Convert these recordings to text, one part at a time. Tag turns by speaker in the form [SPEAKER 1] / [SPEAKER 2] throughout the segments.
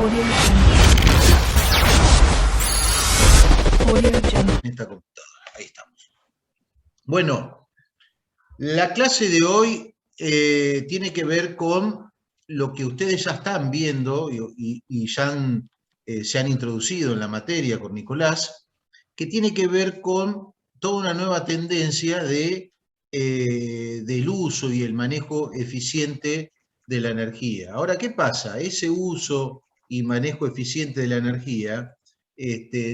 [SPEAKER 1] En esta computadora, ahí estamos. Bueno, la clase de hoy tiene que ver con lo que ustedes ya están viendo y ya se han introducido en la materia con Nicolás, que tiene que ver con toda una nueva tendencia del uso y el manejo eficiente de la energía. Ahora, ¿qué pasa? Ese uso y manejo eficiente de la energía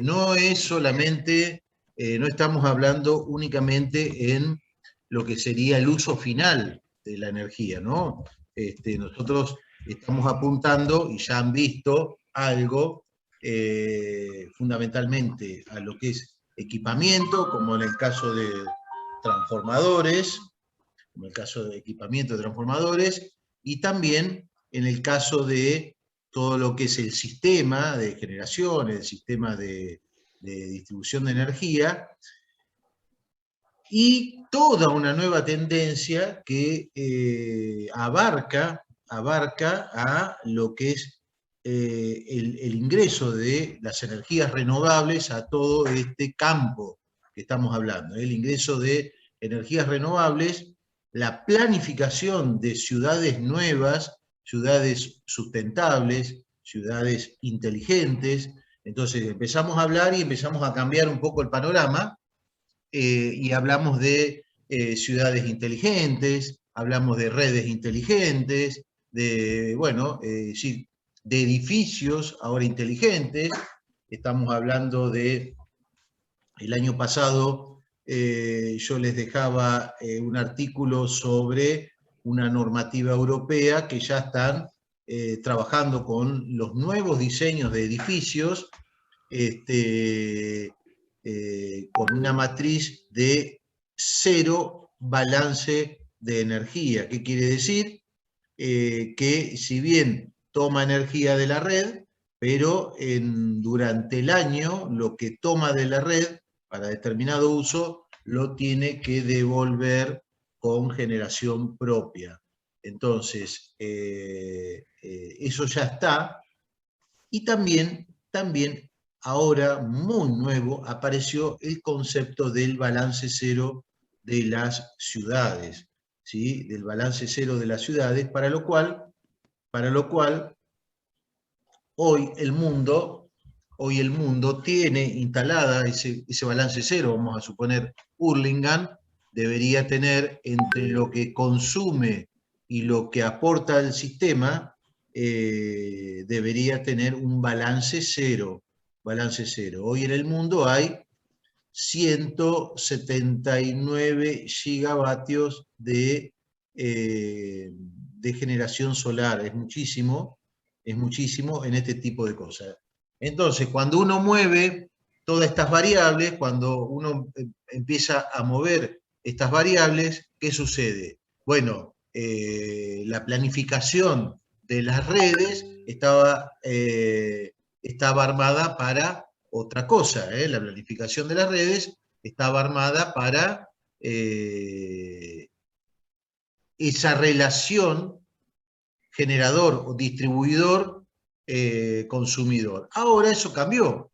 [SPEAKER 1] no es solamente, no estamos hablando únicamente en lo que sería el uso final de la energía, ¿no? Nosotros estamos apuntando, y ya han visto algo, fundamentalmente a lo que es equipamiento, como en el caso de transformadores, como el caso de equipamiento de transformadores, y también en el caso de todo lo que es el sistema de generación, el sistema de distribución de energía, y toda una nueva tendencia que abarca a lo que es el ingreso de las energías renovables a todo este campo que estamos hablando, el ingreso de energías renovables, la planificación de ciudades nuevas, ciudades sustentables, ciudades inteligentes. Entonces empezamos a hablar y empezamos a cambiar un poco el panorama, y hablamos de ciudades inteligentes, hablamos de redes inteligentes, de, bueno, sí, de edificios ahora inteligentes. Estamos hablando de, el año pasado yo les dejaba un artículo sobre una normativa europea que ya están trabajando con los nuevos diseños de edificios, con una matriz de cero balance de energía. ¿Qué quiere decir? Que si bien toma energía de la red, pero durante el año lo que toma de la red para determinado uso lo tiene que devolver con generación propia. Entonces, eso ya está. Y también ahora, muy nuevo, apareció el concepto del balance cero de las ciudades, ¿sí? Del balance cero de las ciudades, para lo cual hoy el mundo tiene instalada ese balance cero. Vamos a suponer, Hurlingham debería tener, entre lo que consume y lo que aporta al sistema, debería tener un balance cero. Hoy en el mundo hay 179 gigavatios de generación solar. Es muchísimo en este tipo de cosas. Entonces, cuando uno mueve todas estas variables, cuando uno empieza a mover estas variables, ¿qué sucede? Bueno, la planificación de las redes estaba armada para otra cosa. La planificación de las redes estaba armada para esa relación generador o distribuidor consumidor. Ahora eso cambió,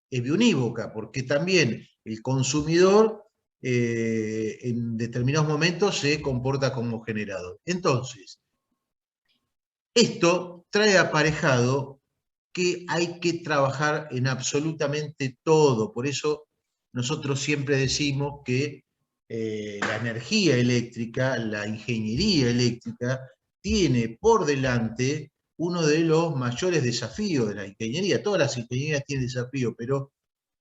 [SPEAKER 1] es bionívoca, porque también el consumidor en determinados momentos se comporta como generador. Entonces, esto trae aparejado que hay que trabajar en absolutamente todo. Por eso nosotros siempre decimos que la energía eléctrica, la ingeniería eléctrica, tiene por delante uno de los mayores desafíos de la ingeniería. Todas las ingenierías tienen desafíos, pero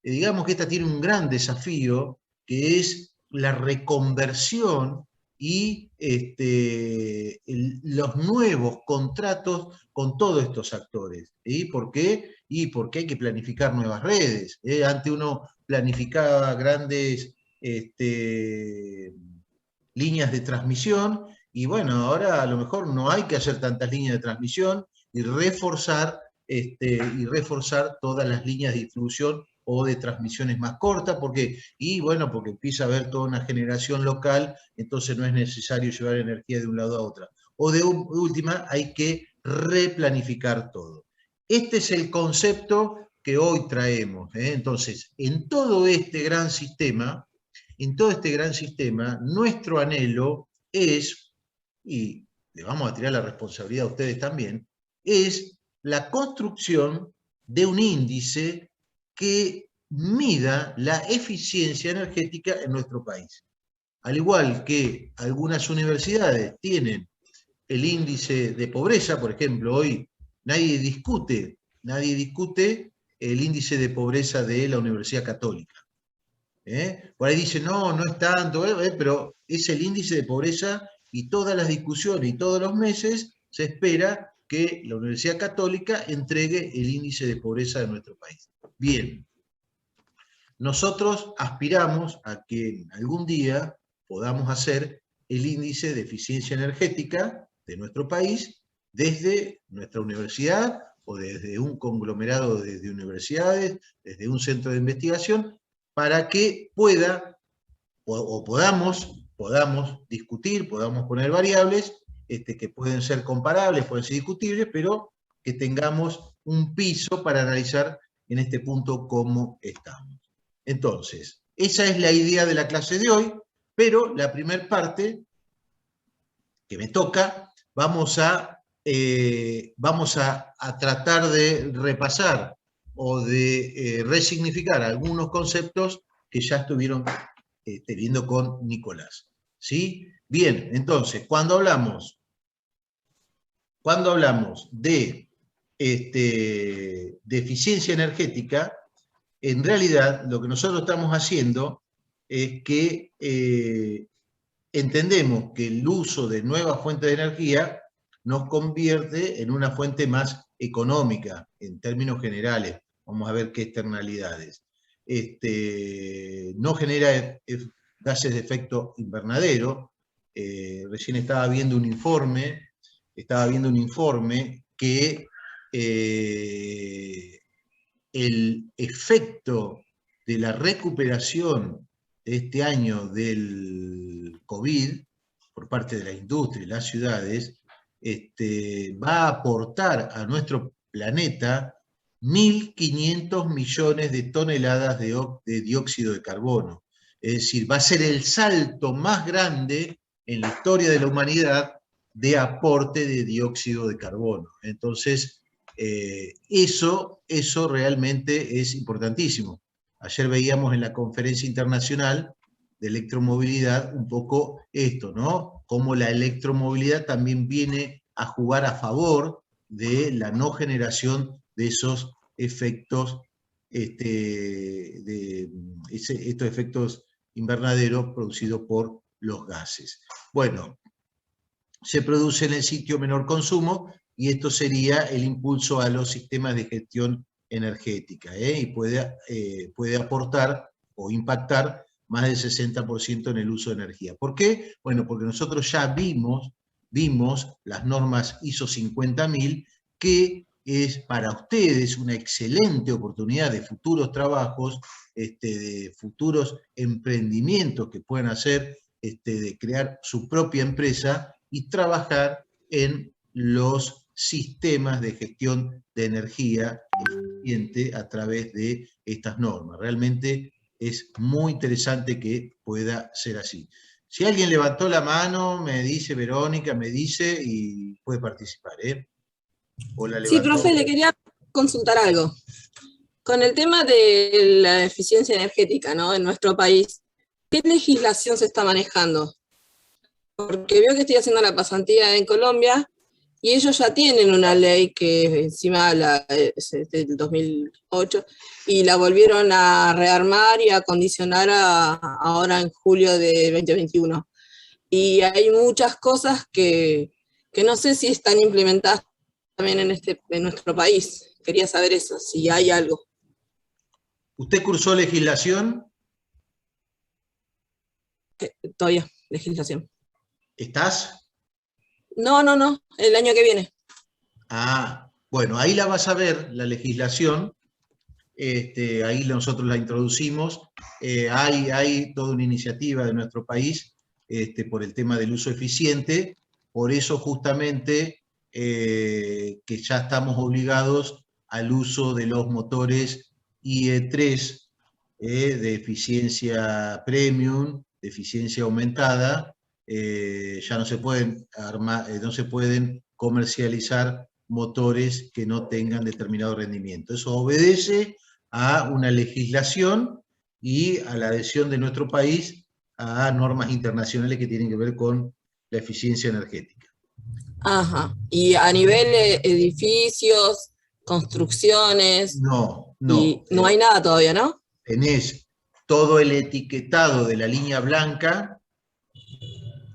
[SPEAKER 1] digamos que esta tiene un gran desafío, que es la reconversión y los nuevos contratos con todos estos actores. ¿Y por qué? Y porque hay que planificar nuevas redes. Antes uno planificaba grandes líneas de transmisión, y bueno, ahora a lo mejor no hay que hacer tantas líneas de transmisión y reforzar todas las líneas de distribución o de transmisiones más cortas, porque empieza a haber toda una generación local, entonces no es necesario llevar energía de un lado a otro. O de última, hay que replanificar todo. Este es el concepto que hoy traemos. Entonces, en todo este gran sistema, nuestro anhelo es, y le vamos a tirar la responsabilidad a ustedes también, es la construcción de un índice que mida la eficiencia energética en nuestro país. Al igual que algunas universidades tienen el índice de pobreza, por ejemplo, hoy nadie discute el índice de pobreza de la Universidad Católica. Por ahí dicen, no, no es tanto, pero es el índice de pobreza y todas las discusiones y todos los meses se espera que la Universidad Católica entregue el índice de pobreza de nuestro país. Bien, nosotros aspiramos a que algún día podamos hacer el índice de eficiencia energética de nuestro país desde nuestra universidad o desde un conglomerado de universidades, desde un centro de investigación, para que pueda o podamos discutir, podamos poner variables que pueden ser comparables, pueden ser discutibles, pero que tengamos un piso para analizar en este punto cómo estamos. Entonces, esa es la idea de la clase de hoy, pero la primera parte que me toca, vamos a tratar de repasar o de resignificar algunos conceptos que ya estuvieron viendo con Nicolás. ¿Sí? Bien, entonces, cuando hablamos de eficiencia energética, en realidad lo que nosotros estamos haciendo es que entendemos que el uso de nuevas fuentes de energía nos convierte en una fuente más económica, en términos generales. Vamos a ver qué externalidades. No genera gases de efecto invernadero. Recién estaba viendo un informe que el efecto de la recuperación de este año del COVID por parte de la industria y las ciudades va a aportar a nuestro planeta 1.500 millones de toneladas de dióxido de carbono. Es decir, va a ser el salto más grande en la historia de la humanidad de aporte de dióxido de carbono. Entonces, eso realmente es importantísimo. Ayer veíamos en la conferencia internacional de electromovilidad un poco esto, ¿no? Cómo la electromovilidad también viene a jugar a favor de la no generación de esos efectos, estos efectos invernaderos producidos por los gases. Bueno, se produce en el sitio menor consumo, y esto sería el impulso a los sistemas de gestión energética, y puede aportar o impactar más del 60% en el uso de energía. ¿Por qué? Bueno, porque nosotros ya vimos las normas ISO 50000, que es para ustedes una excelente oportunidad de futuros trabajos, de futuros emprendimientos que pueden hacer, de crear su propia empresa y trabajar en los sistemas de gestión de energía eficiente a través de estas normas. Realmente es muy interesante que pueda ser así. Si alguien levantó la mano, me dice Verónica, me dice, y puede participar, ¿eh? O la
[SPEAKER 2] Sí,
[SPEAKER 1] levantó.
[SPEAKER 2] profe, le quería consultar algo. Con el tema de la eficiencia energética, ¿no?, en nuestro país, ¿qué legislación se está manejando? Porque veo que estoy haciendo la pasantía en Colombia y ellos ya tienen una ley que encima es del 2008 y la volvieron a rearmar y a acondicionar ahora en julio de 2021. Y hay muchas cosas que no sé si están implementadas también en nuestro país. Quería saber eso, si hay algo.
[SPEAKER 1] ¿Usted cursó legislación?
[SPEAKER 2] Todavía, legislación.
[SPEAKER 1] ¿Estás?
[SPEAKER 2] No, el año que viene.
[SPEAKER 1] Ah, bueno, ahí la vas a ver, la legislación. Ahí nosotros la introducimos. Hay toda una iniciativa de nuestro país por el tema del uso eficiente, por eso justamente que ya estamos obligados al uso de los motores IE3 de eficiencia premium, de eficiencia aumentada. Ya no se pueden no se pueden comercializar motores que no tengan determinado rendimiento. Eso obedece a una legislación y a la adhesión de nuestro país a normas internacionales que tienen que ver con la eficiencia energética.
[SPEAKER 2] Ajá. Y a nivel edificios, construcciones,
[SPEAKER 1] No,
[SPEAKER 2] y no hay nada todavía, ¿no?
[SPEAKER 1] Tenés todo el etiquetado de la línea blanca,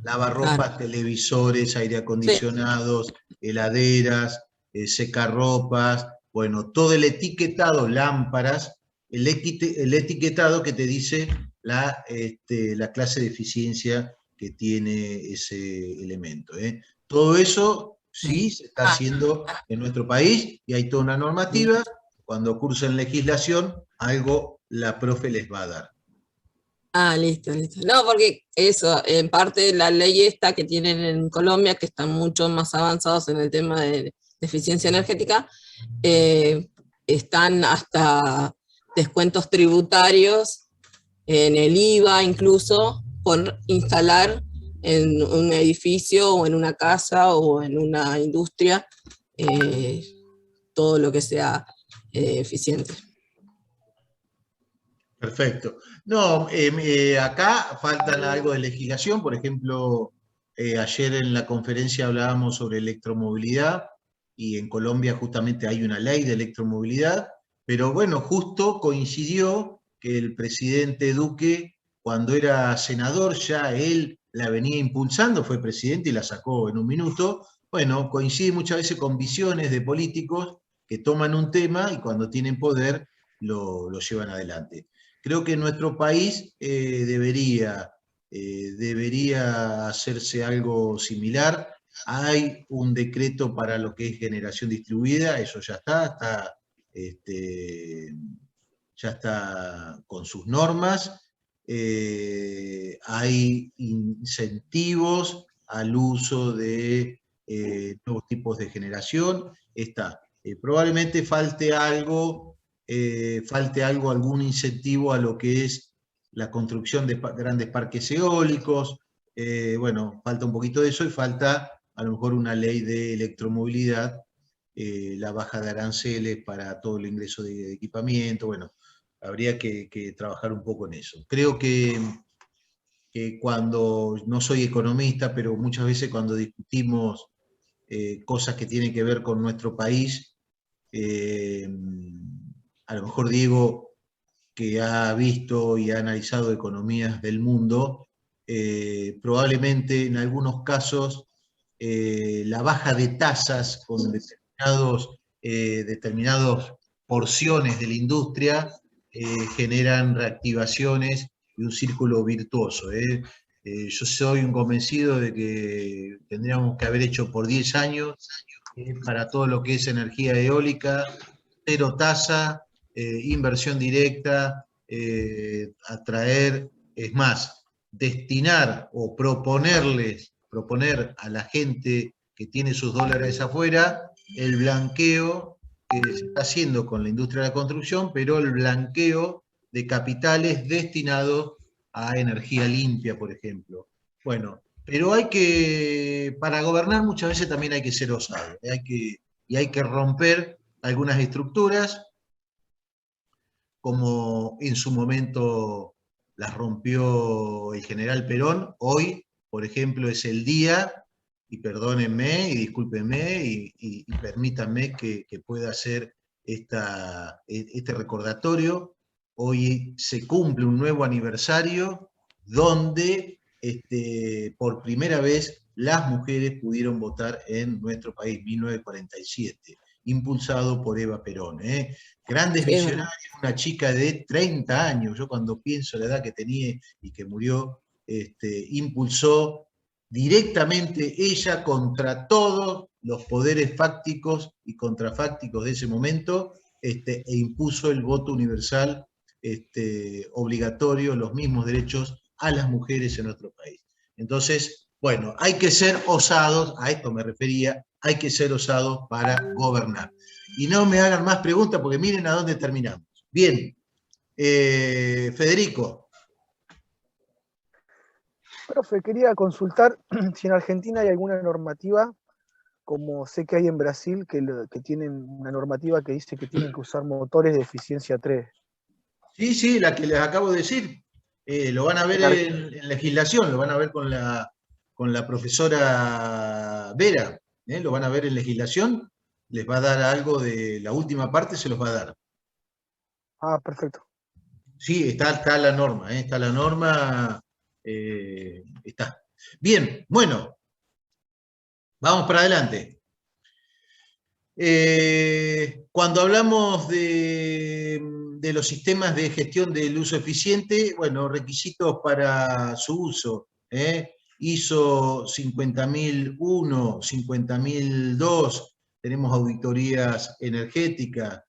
[SPEAKER 1] lavarropas, televisores, aire acondicionados, heladeras, secarropas, bueno, todo el etiquetado, lámparas, el etiquetado que te dice la clase de eficiencia que tiene ese elemento. Todo eso sí se está haciendo en nuestro país y hay toda una normativa. Cuando cursen legislación, algo la profe les va a dar.
[SPEAKER 2] Listo, listo. No, porque eso, en parte la ley esta que tienen en Colombia, que están mucho más avanzados en el tema de eficiencia energética, están hasta descuentos tributarios en el IVA incluso, por instalar en un edificio o en una casa o en una industria todo lo que sea eficiente.
[SPEAKER 1] Perfecto. No, acá faltan algo de legislación. Por ejemplo, ayer en la conferencia hablábamos sobre electromovilidad y en Colombia justamente hay una ley de electromovilidad, pero bueno, justo coincidió que el presidente Duque, cuando era senador, ya él la venía impulsando, fue presidente y la sacó en un minuto. Bueno, coincide muchas veces con visiones de políticos que toman un tema y cuando tienen poder lo llevan adelante. Creo que en nuestro país debería hacerse algo similar. Hay un decreto para lo que es generación distribuida, eso ya está con sus normas. Hay incentivos al uso de nuevos tipos de generación. Probablemente falte algo, algún incentivo a lo que es la construcción de grandes parques eólicos. Bueno, falta un poquito de eso y falta a lo mejor una ley de electromovilidad, la baja de aranceles para todo el ingreso de equipamiento. Bueno, habría que trabajar un poco en eso. Creo que cuando, no soy economista, pero muchas veces cuando discutimos cosas que tienen que ver con nuestro país, a lo mejor Diego, que ha visto y ha analizado economías del mundo, probablemente en algunos casos la baja de tasas con determinadas porciones de la industria generan reactivaciones y un círculo virtuoso. Yo soy un convencido de que tendríamos que haber hecho por 10 años para todo lo que es energía eólica, cero tasa, inversión directa, atraer, es más, destinar o proponer a la gente que tiene sus dólares afuera el blanqueo que se está haciendo con la industria de la construcción, pero el blanqueo de capitales destinados a energía limpia, por ejemplo. Bueno, pero para gobernar muchas veces también hay que ser osado, y hay que romper algunas estructuras, como en su momento las rompió el general Perón. Hoy, por ejemplo, es el día, y perdónenme y discúlpenme y permítanme que pueda hacer este recordatorio. Hoy se cumple un nuevo aniversario donde por primera vez las mujeres pudieron votar en nuestro país, 1947, impulsado por Eva Perón. Grandes visionarios, una chica de 30 años, yo cuando pienso la edad que tenía y que murió, impulsó directamente ella contra todos los poderes fácticos y contrafácticos de ese momento, e impuso el voto universal obligatorio, los mismos derechos a las mujeres en nuestro país. Entonces, bueno, hay que ser osados, a esto me refería, hay que ser osados para gobernar. y no me hagan más preguntas porque miren a dónde terminamos. Bien, Federico.
[SPEAKER 3] Profe, quería consultar si en Argentina hay alguna normativa, como sé que hay en Brasil, que tienen una normativa que dice que tienen que usar motores de eficiencia 3.
[SPEAKER 1] Sí, sí, la que les acabo de decir. Lo van a ver en legislación, lo van a ver con la profesora Vera, lo van a ver en legislación, les va a dar algo de la última parte, se los va a dar.
[SPEAKER 3] Ah, perfecto.
[SPEAKER 1] Sí, está la norma, está la norma, está. Bien, bueno, vamos para adelante. Cuando hablamos de los sistemas de gestión del uso eficiente, bueno, requisitos para su uso, ISO 50001, 50002, tenemos auditorías energéticas,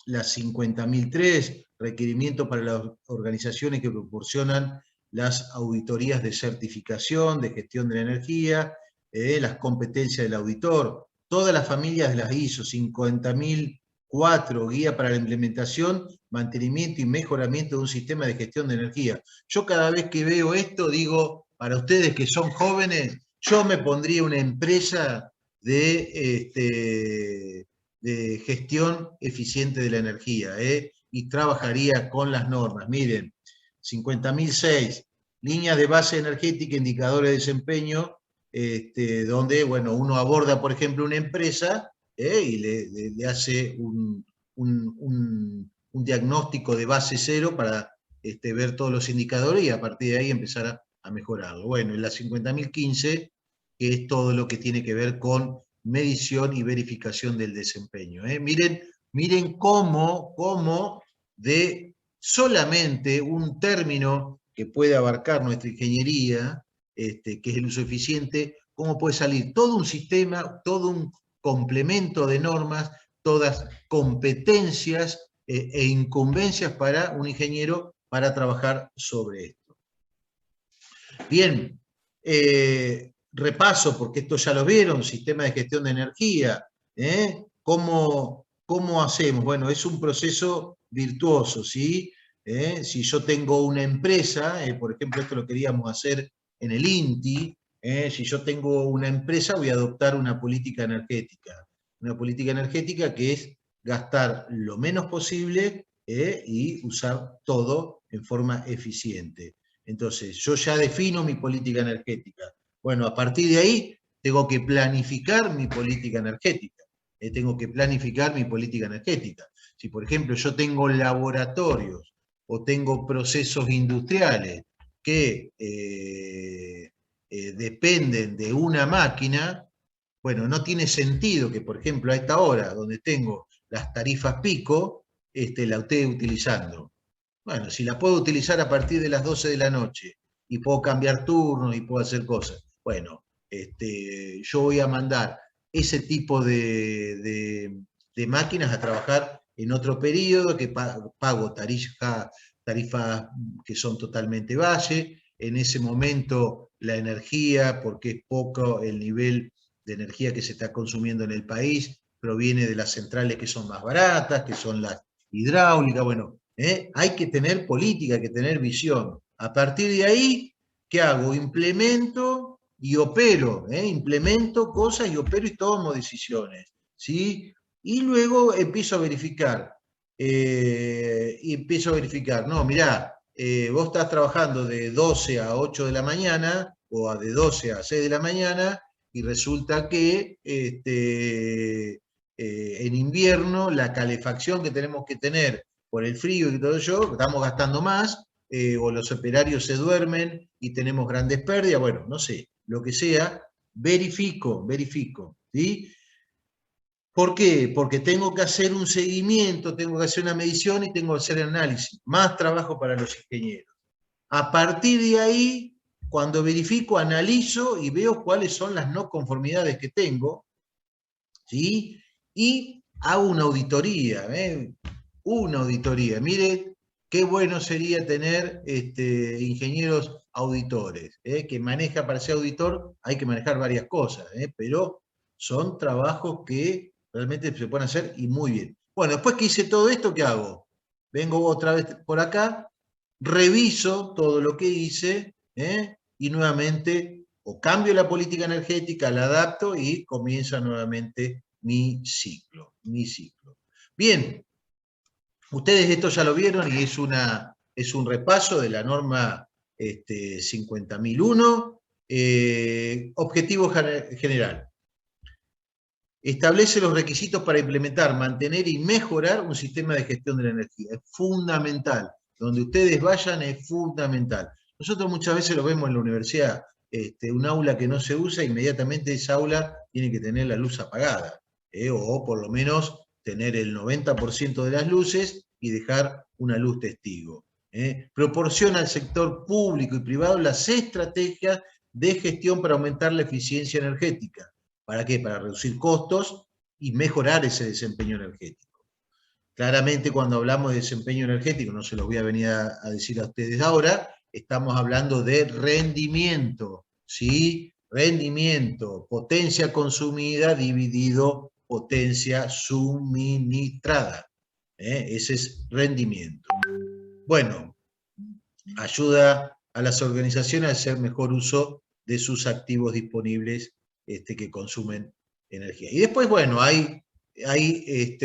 [SPEAKER 1] las 50003, requerimientos para las organizaciones que proporcionan las auditorías de certificación, de gestión de la energía, las competencias del auditor, todas las familias de las ISO 50004, guía para la implementación, mantenimiento y mejoramiento de un sistema de gestión de energía. Yo cada vez que veo esto digo, para ustedes que son jóvenes, yo me pondría una empresa de gestión eficiente de la energía, y trabajaría con las normas. Miren, 50.006, líneas de base energética, indicadores de desempeño, donde, bueno, uno aborda, por ejemplo, una empresa y le hace un diagnóstico de base cero para ver todos los indicadores y a partir de ahí empezar a mejorarlo. Bueno, en la 50.015, que es todo lo que tiene que ver con medición y verificación del desempeño. Miren cómo de solamente un término que puede abarcar nuestra ingeniería, que es el uso eficiente, cómo puede salir todo un sistema, todo un complemento de normas, todas competencias e incumbencias para un ingeniero para trabajar sobre esto. Bien, repaso, porque esto ya lo vieron, sistema de gestión de energía. ¿Cómo hacemos? Bueno, es un proceso virtuoso, ¿sí? Si yo tengo una empresa, por ejemplo, esto lo queríamos hacer en el INTI, si yo tengo una empresa voy a adoptar una política energética que es gastar lo menos posible y usar todo en forma eficiente. Entonces, yo ya defino mi política energética. Bueno, a partir de ahí tengo que planificar mi política energética. Si, por ejemplo, yo tengo laboratorios o tengo procesos industriales que dependen de una máquina, bueno, no tiene sentido que, por ejemplo, a esta hora, donde tengo las tarifas pico, la esté utilizando. Bueno, si la puedo utilizar a partir de las 12 de la noche y puedo cambiar turnos y puedo hacer cosas, bueno, yo voy a mandar ese tipo de máquinas a trabajar en otro periodo que pago tarifas que son totalmente valle. En ese momento la energía, porque es poco el nivel de energía que se está consumiendo en el país, proviene de las centrales que son más baratas, que son las hidráulicas. Bueno, hay que tener política, hay que tener visión. A partir de ahí, ¿qué hago? Implemento y opero, implemento cosas y opero y tomo decisiones, ¿sí? Y luego empiezo a verificar. No, mirá, vos estás trabajando de 12 a 8 de la mañana o de 12 a 6 de la mañana y resulta que en invierno la calefacción que tenemos que tener por el frío y todo eso, estamos gastando más, o los operarios se duermen y tenemos grandes pérdidas, bueno, no sé, lo que sea, verifico, ¿sí? ¿Por qué? Porque tengo que hacer un seguimiento, tengo que hacer una medición y tengo que hacer análisis, más trabajo para los ingenieros. A partir de ahí, cuando verifico, analizo y veo cuáles son las no conformidades que tengo, ¿sí? Y hago una auditoría, una auditoría. Mire, qué bueno sería tener ingenieros auditores, que maneja, para ser auditor hay que manejar varias cosas, pero son trabajos que realmente se pueden hacer y muy bien. Bueno, después que hice todo esto, ¿qué hago? Vengo otra vez por acá, reviso todo lo que hice, y nuevamente o cambio la política energética, la adapto y comienza nuevamente mi ciclo. Bien, ustedes esto ya lo vieron y es un repaso de la norma 50.001. Objetivo general. Establece los requisitos para implementar, mantener y mejorar un sistema de gestión de la energía. Es fundamental. Donde ustedes vayan es fundamental. Nosotros muchas veces lo vemos en la universidad. Un aula que no se usa, inmediatamente esa aula tiene que tener la luz apagada. O por lo menos tener el 90% de las luces y dejar una luz testigo. Proporciona al sector público y privado las estrategias de gestión para aumentar la eficiencia energética. ¿Para qué? Para reducir costos y mejorar ese desempeño energético. Claramente cuando hablamos de desempeño energético, no se los voy a venir a decir a ustedes ahora, estamos hablando de rendimiento, ¿sí? Rendimiento, potencia consumida dividido potencia suministrada. Ese es rendimiento. Bueno, ayuda a las organizaciones a hacer mejor uso de sus activos disponibles que consumen energía. Y después, bueno, hay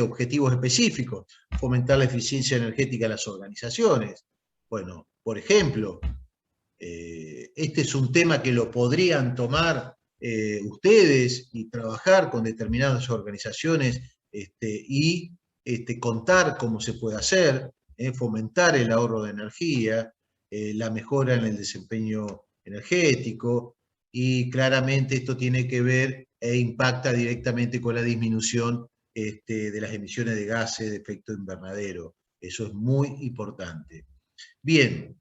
[SPEAKER 1] objetivos específicos, fomentar la eficiencia energética de las organizaciones. Bueno, por ejemplo, este es un tema que lo podrían tomar ustedes y trabajar con determinadas organizaciones y contar cómo se puede hacer, fomentar el ahorro de energía, la mejora en el desempeño energético, y claramente esto tiene que ver e impacta directamente con la disminución de las emisiones de gases de efecto invernadero. Eso es muy importante. Bien,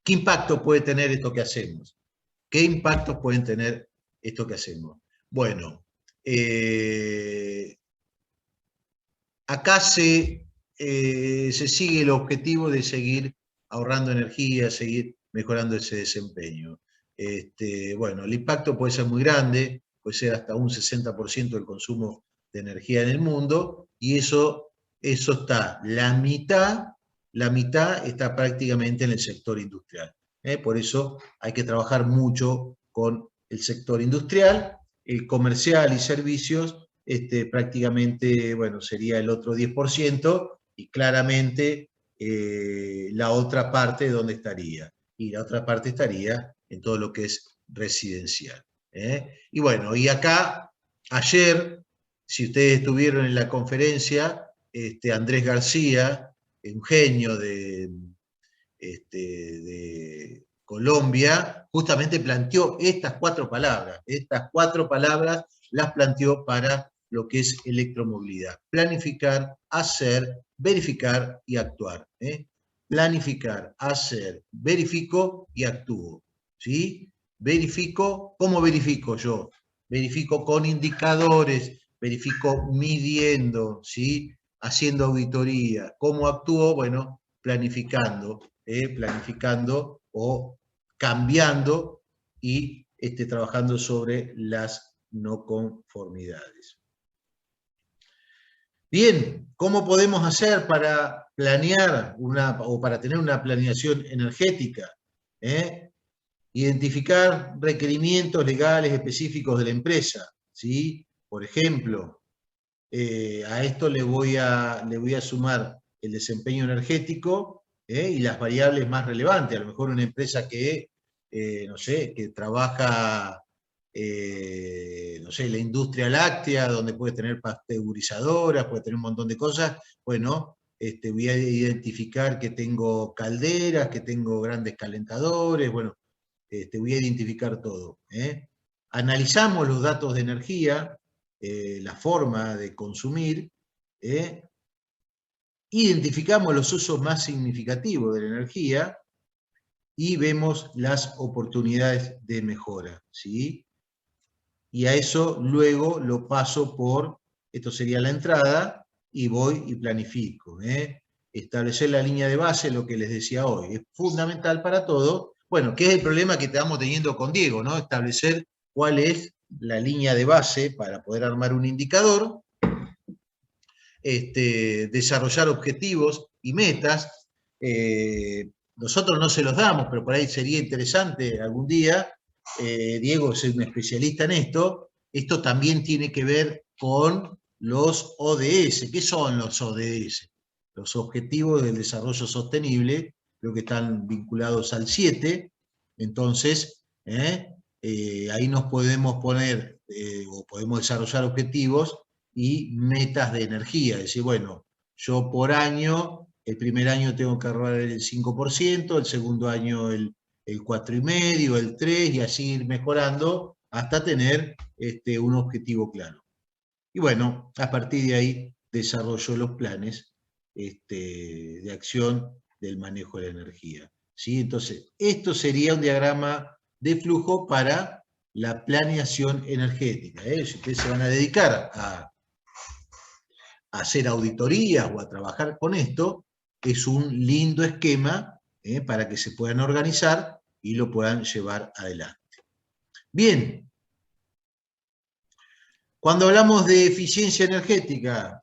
[SPEAKER 1] ¿qué impacto puede tener esto que hacemos? ¿Qué impactos pueden tener esto que hacemos? Bueno, acá se sigue el objetivo de seguir ahorrando energía, seguir mejorando ese desempeño. Bueno, el impacto puede ser muy grande, puede ser hasta un 60% del consumo de energía en el mundo, y eso está, la mitad está prácticamente en el sector industrial. Por eso hay que trabajar mucho con el sector industrial, el comercial y servicios, prácticamente, bueno, sería el otro 10%, y claramente la otra parte, ¿dónde estaría? Y la otra parte estaría en todo lo que es residencial. Y bueno, y acá, ayer, si ustedes estuvieron en la conferencia, Andrés García, un genio de Colombia, justamente planteó estas cuatro palabras las planteó para lo que es electromovilidad: planificar, hacer, verificar y actuar. Planificar, hacer, verifico y actúo. ¿Sí? Verifico, ¿cómo verifico yo? Verifico con indicadores, verifico midiendo, ¿sí? Haciendo auditoría. ¿Cómo actúo? Bueno, planificando o cambiando y trabajando sobre las no conformidades. Bien, ¿cómo podemos hacer para planear o para tener una planeación energética? Identificar requerimientos legales específicos de la empresa, ¿sí? Por ejemplo, a esto le voy a sumar el desempeño energético y las variables más relevantes. A lo mejor una empresa que, no sé, que trabaja, no sé, la industria láctea, donde puede tener pasteurizadoras, puede tener un montón de cosas. Bueno, voy a identificar que tengo calderas, que tengo grandes calentadores, bueno, voy a identificar todo. Analizamos los datos de energía, la forma de consumir, identificamos los usos más significativos de la energía y vemos las oportunidades de mejora, ¿sí? Y a eso luego lo paso por, esto sería la entrada, y voy y planifico. Establecer la línea de base, lo que les decía hoy, es fundamental para todo. Bueno, ¿qué es el problema que estamos teniendo con Diego, ¿no? Establecer cuál es la línea de base para poder armar un indicador, desarrollar objetivos y metas. Nosotros no se los damos, pero por ahí sería interesante algún día. Diego es un especialista en esto. Esto también tiene que ver con los ODS. ¿Qué son los ODS? Los Objetivos del Desarrollo Sostenible, creo que están vinculados al 7. Entonces, ahí nos podemos poner, o podemos desarrollar objetivos y metas de energía. Es decir, bueno, yo por año, el primer año tengo que ahorrar el 5%, el segundo año el 4,5%, el 3%, y así ir mejorando hasta tener un objetivo claro. Y bueno, a partir de ahí desarrollo los planes de acción del manejo de la energía. ¿Sí? Entonces, esto sería un diagrama de flujo para la planeación energética. Si ustedes se van a dedicar a hacer auditorías o a trabajar con esto, es un lindo esquema para que se puedan organizar y lo puedan llevar adelante. Bien, cuando hablamos de eficiencia energética,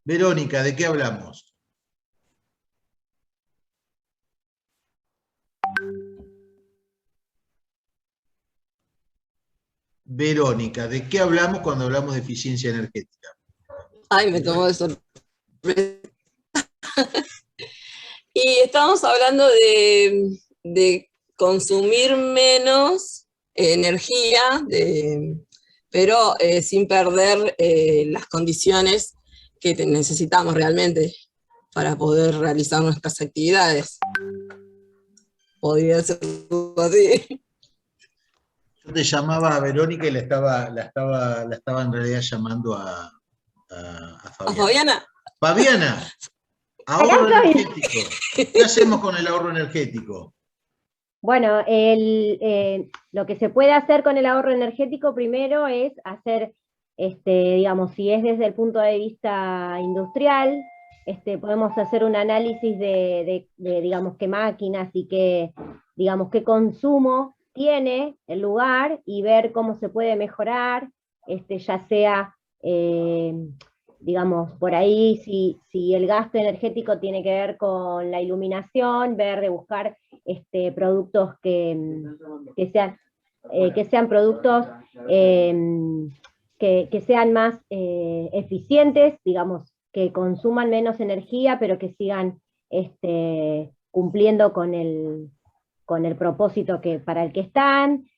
[SPEAKER 1] Verónica, ¿de qué hablamos? Verónica, ¿de qué hablamos cuando hablamos de eficiencia energética?
[SPEAKER 2] Ay, me tomó de sorpresa. Y estamos hablando de consumir menos energía, pero sin perder las condiciones que necesitamos realmente para poder realizar nuestras actividades. Podría ser así.
[SPEAKER 1] Yo te llamaba a Verónica y la estaba en realidad llamando a
[SPEAKER 2] ¿A
[SPEAKER 1] Fabiana.
[SPEAKER 2] Fabiana?
[SPEAKER 1] Fabiana, ahorro energético. ¿Qué hacemos con el ahorro energético?
[SPEAKER 4] Bueno, lo que se puede hacer con el ahorro energético primero es hacer, digamos, si es desde el punto de vista industrial, podemos hacer un análisis de, digamos, qué máquinas y qué, digamos, qué consumo tiene el lugar y ver cómo se puede mejorar, ya sea, digamos, por ahí, si el gasto energético tiene que ver con la iluminación, ver de buscar productos que sean productos que sean más eficientes, digamos, que consuman menos energía, pero que sigan cumpliendo con el propósito para el que están,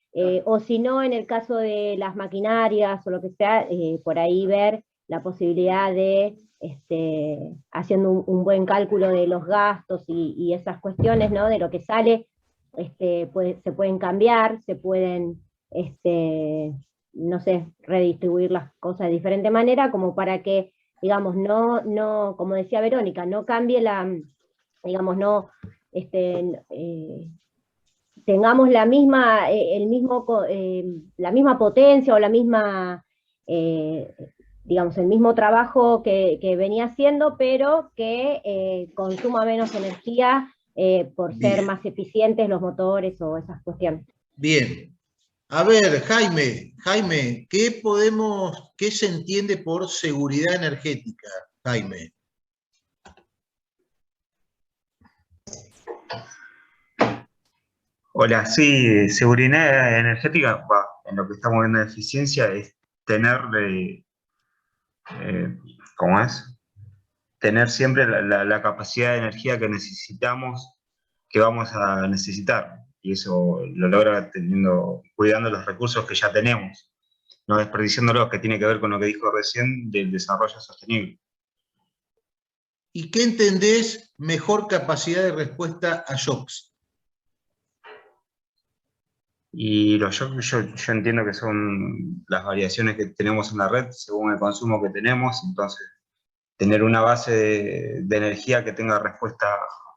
[SPEAKER 4] o si no, en el caso de las maquinarias o lo que sea, por ahí ver la posibilidad de, haciendo un buen cálculo de los gastos y esas cuestiones, ¿no? De lo que sale, se pueden cambiar, se pueden, no sé, redistribuir las cosas de diferente manera, como para que, digamos, no, como decía Verónica, no cambie digamos, no, tengamos la misma, la misma potencia o la misma, digamos, el mismo trabajo que venía haciendo, pero que consuma menos energía por ser
[SPEAKER 1] Bien.
[SPEAKER 4] más eficientes los motores o esas cuestiones.
[SPEAKER 1] Bien. A ver, Jaime, ¿qué se entiende por seguridad energética, Jaime?
[SPEAKER 5] Hola, sí, seguridad energética, en lo que estamos viendo de eficiencia, es tener, ¿cómo es? Tener siempre la capacidad de energía que necesitamos, que vamos a necesitar. Y eso lo logra cuidando los recursos que ya tenemos, no desperdiciándolos, que tiene que ver con lo que dijo recién del desarrollo sostenible.
[SPEAKER 1] ¿Y qué entendés mejor capacidad de respuesta a shocks?
[SPEAKER 5] Y los shocks yo entiendo que son las variaciones que tenemos en la red según el consumo que tenemos, entonces tener una base de energía que tenga respuesta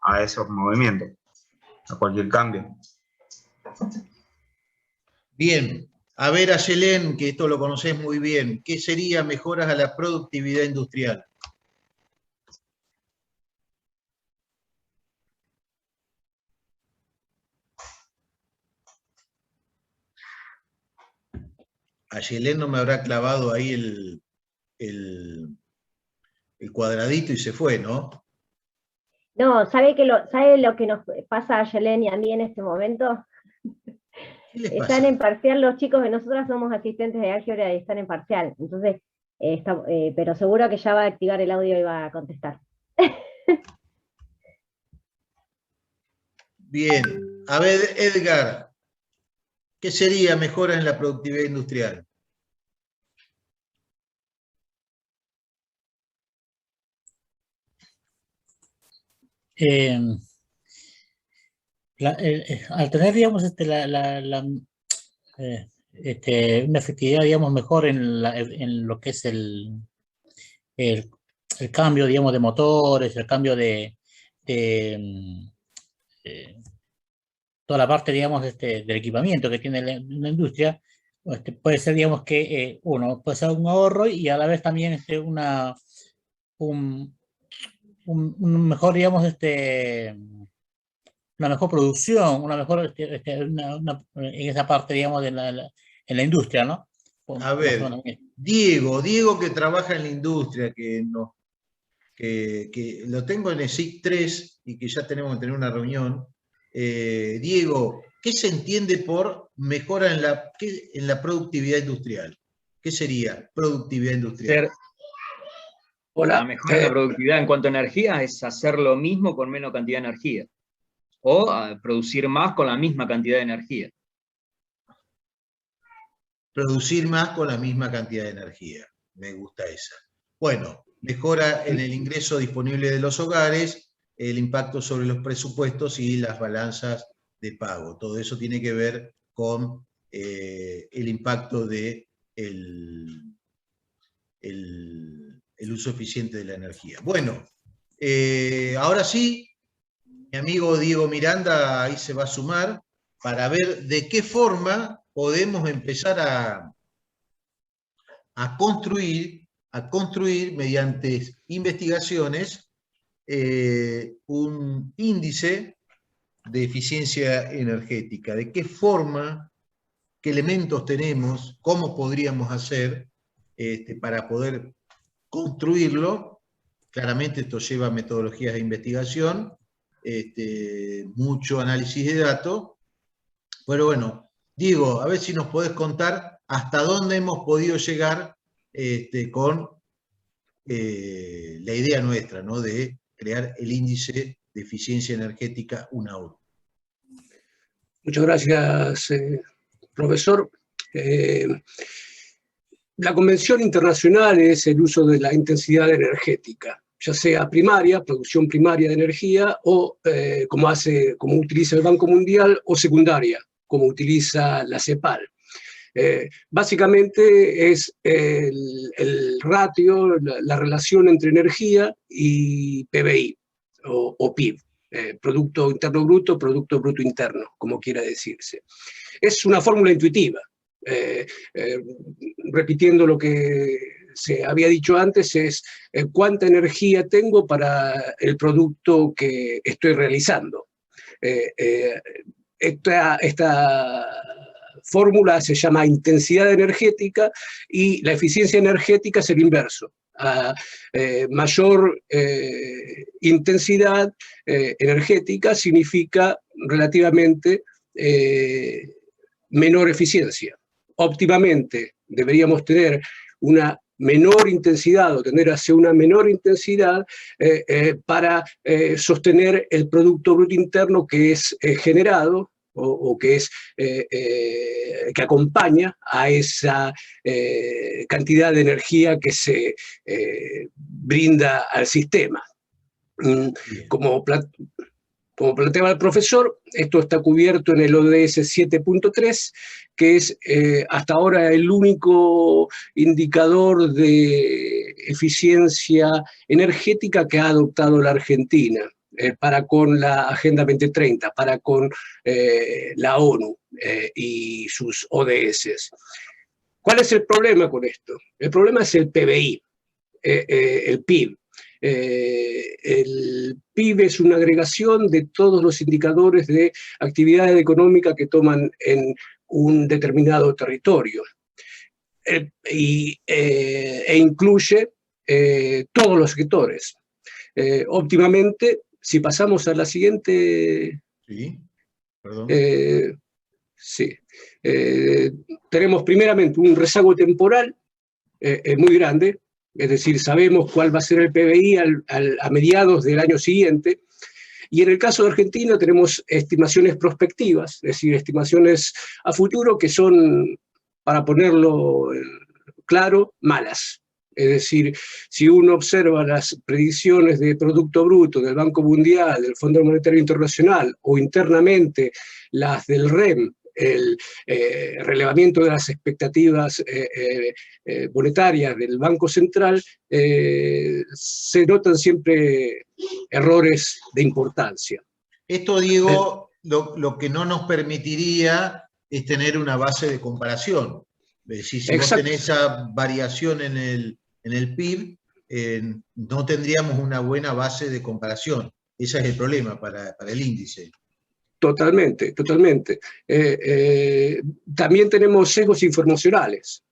[SPEAKER 5] a esos movimientos, a cualquier cambio.
[SPEAKER 1] Bien, a ver, Ayelén, que esto lo conocés muy bien, ¿qué sería mejoras a la productividad industrial? Yelén no me habrá clavado ahí el cuadradito y se fue, ¿no?
[SPEAKER 4] No, ¿sabe lo que nos pasa a Yelén y a mí en este momento?
[SPEAKER 1] ¿Qué les
[SPEAKER 4] Están
[SPEAKER 1] pasa?
[SPEAKER 4] en parcial los chicos, que nosotros somos asistentes de álgebra y están en parcial. Entonces, pero seguro que ya va a activar el audio y va a contestar.
[SPEAKER 1] Bien. A ver, Edgar, ¿qué sería mejoras en la productividad industrial?
[SPEAKER 6] Eh, al tener, digamos, una efectividad, digamos, mejor en lo que es el cambio, digamos, de motores, el cambio de toda la parte, digamos, del equipamiento que tiene la industria, puede ser, digamos, que uno puede ser un ahorro y a la vez también un mejor, digamos, una mejor producción, una mejor, en esa parte, digamos, en la industria, ¿no?
[SPEAKER 1] A ver, Diego que trabaja en la industria, que lo tengo en el SIC 3 y que ya tenemos que tener una reunión. Diego, ¿qué se entiende por mejora en la productividad industrial? ¿Qué sería productividad industrial?
[SPEAKER 7] La mejora de la productividad en cuanto a energía es hacer lo mismo con menos cantidad de energía. O producir más con la misma cantidad de energía.
[SPEAKER 1] Producir más con la misma cantidad de energía. Me gusta esa. Bueno, mejora en el ingreso disponible de los hogares, el impacto sobre los presupuestos y las balanzas de pago. Todo eso tiene que ver con el impacto de el uso eficiente de la energía. Bueno, ahora sí, mi amigo Diego Miranda ahí se va a sumar para ver de qué forma podemos empezar a construir mediante investigaciones un índice de eficiencia energética. ¿De qué forma, qué elementos tenemos, cómo podríamos hacer para poder construirlo? Claramente esto lleva metodologías de investigación, mucho análisis de datos, pero bueno, Diego, a ver si nos podés contar hasta dónde hemos podido llegar con la idea nuestra, ¿no?, de crear el índice de eficiencia energética UNAUR.
[SPEAKER 8] Muchas gracias, profesor. La convención internacional es el uso de la intensidad energética, ya sea primaria, producción primaria de energía, o como utiliza el Banco Mundial, o secundaria, como utiliza la CEPAL. Básicamente es el ratio, la relación entre energía y PBI, o PIB, Producto Interno Bruto, Producto Bruto Interno, como quiera decirse. Es una fórmula intuitiva. Repitiendo lo que se había dicho antes, es cuánta energía tengo para el producto que estoy realizando. Esta fórmula se llama intensidad energética y la eficiencia energética es el inverso. A mayor intensidad energética significa relativamente menor eficiencia. Óptimamente deberíamos tener una menor intensidad o tender hacia una menor intensidad para sostener el Producto Bruto Interno que es generado o que es que acompaña a esa cantidad de energía que se brinda al sistema. Como planteaba el profesor, esto está cubierto en el ODS 7.3, que es hasta ahora el único indicador de eficiencia energética que ha adoptado la Argentina para con la Agenda 2030, para con la ONU y sus ODS. ¿Cuál es el problema con esto? El problema es el PBI, el PIB. El PIB es una agregación de todos los indicadores de actividad económica que toman en un determinado territorio. e incluye todos los sectores. Óptimamente, si pasamos a la siguiente...
[SPEAKER 1] Sí, perdón.
[SPEAKER 8] Sí. Tenemos primeramente un rezago temporal muy grande, es decir, sabemos cuál va a ser el PBI a mediados del año siguiente, y en el caso de Argentina tenemos estimaciones prospectivas, es decir, estimaciones a futuro que son, para ponerlo claro, malas. Es decir, si uno observa las predicciones de Producto Bruto del Banco Mundial, del Fondo Monetario Internacional, o internamente las del REM, el relevamiento de las expectativas monetarias del Banco Central, se notan siempre errores de importancia.
[SPEAKER 1] Esto, Diego, lo que no nos permitiría es tener una base de comparación. Es decir, si vos tenés esa variación en el PIB, no tendríamos una buena base de comparación. Ese es el problema para el índice.
[SPEAKER 8] Totalmente, totalmente. También tenemos sesgos informacionales.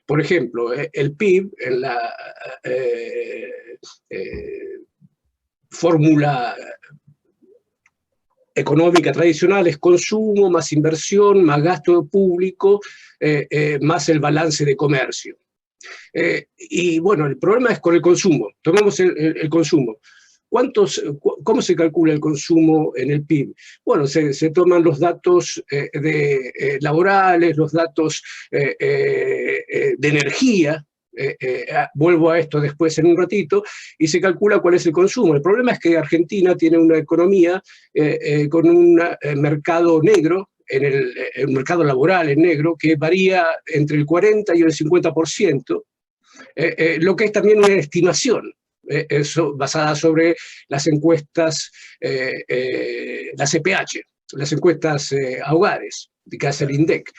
[SPEAKER 8] Por ejemplo, el PIB en la fórmula económica tradicional es consumo, más inversión, más gasto público, más el balance de comercio. Y bueno, el problema es con el consumo. Tomamos el consumo. ¿Cómo se calcula el consumo en el PIB? Bueno, se toman los datos laborales, los datos de energía, vuelvo a esto después en un ratito, y se calcula cuál es el consumo. El problema es que Argentina tiene una economía con un mercado negro, en el mercado laboral en negro, que varía entre el 40 y el 50%, lo que es también una estimación. Basada sobre las encuestas, las CPH, las encuestas a hogares, que hace el INDEC.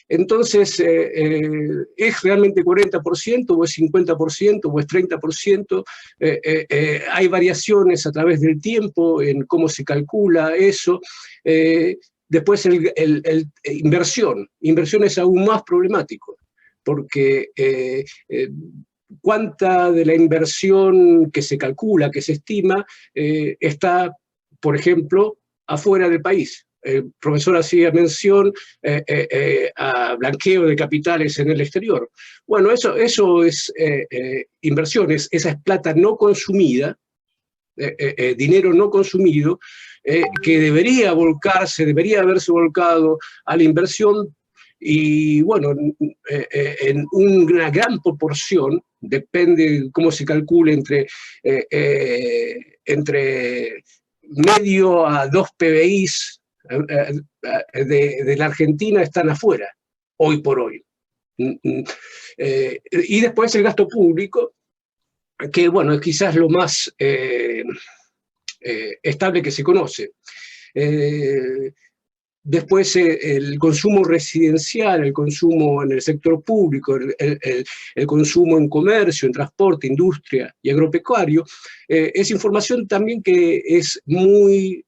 [SPEAKER 8] Entonces, ¿es realmente 40% o es 50% o es 30%? Hay variaciones a través del tiempo en cómo se calcula eso. Después, inversión. Inversión es aún más problemático, porque cuánta de la inversión que se calcula, que se estima, está, por ejemplo, afuera del país. El profesor hacía mención a blanqueo de capitales en el exterior. Bueno, eso es inversiones, esa es plata no consumida, dinero no consumido, que debería volcarse, debería haberse volcado a la inversión. Y bueno, en una gran proporción, depende de cómo se calcule, entre medio a 2 PBIs de la Argentina están afuera, hoy por hoy. Y después el gasto público, que bueno, es quizás lo más estable que se conoce. Después el consumo residencial, el consumo en el sector público, el consumo en comercio, en transporte, industria y agropecuario, es información también que es muy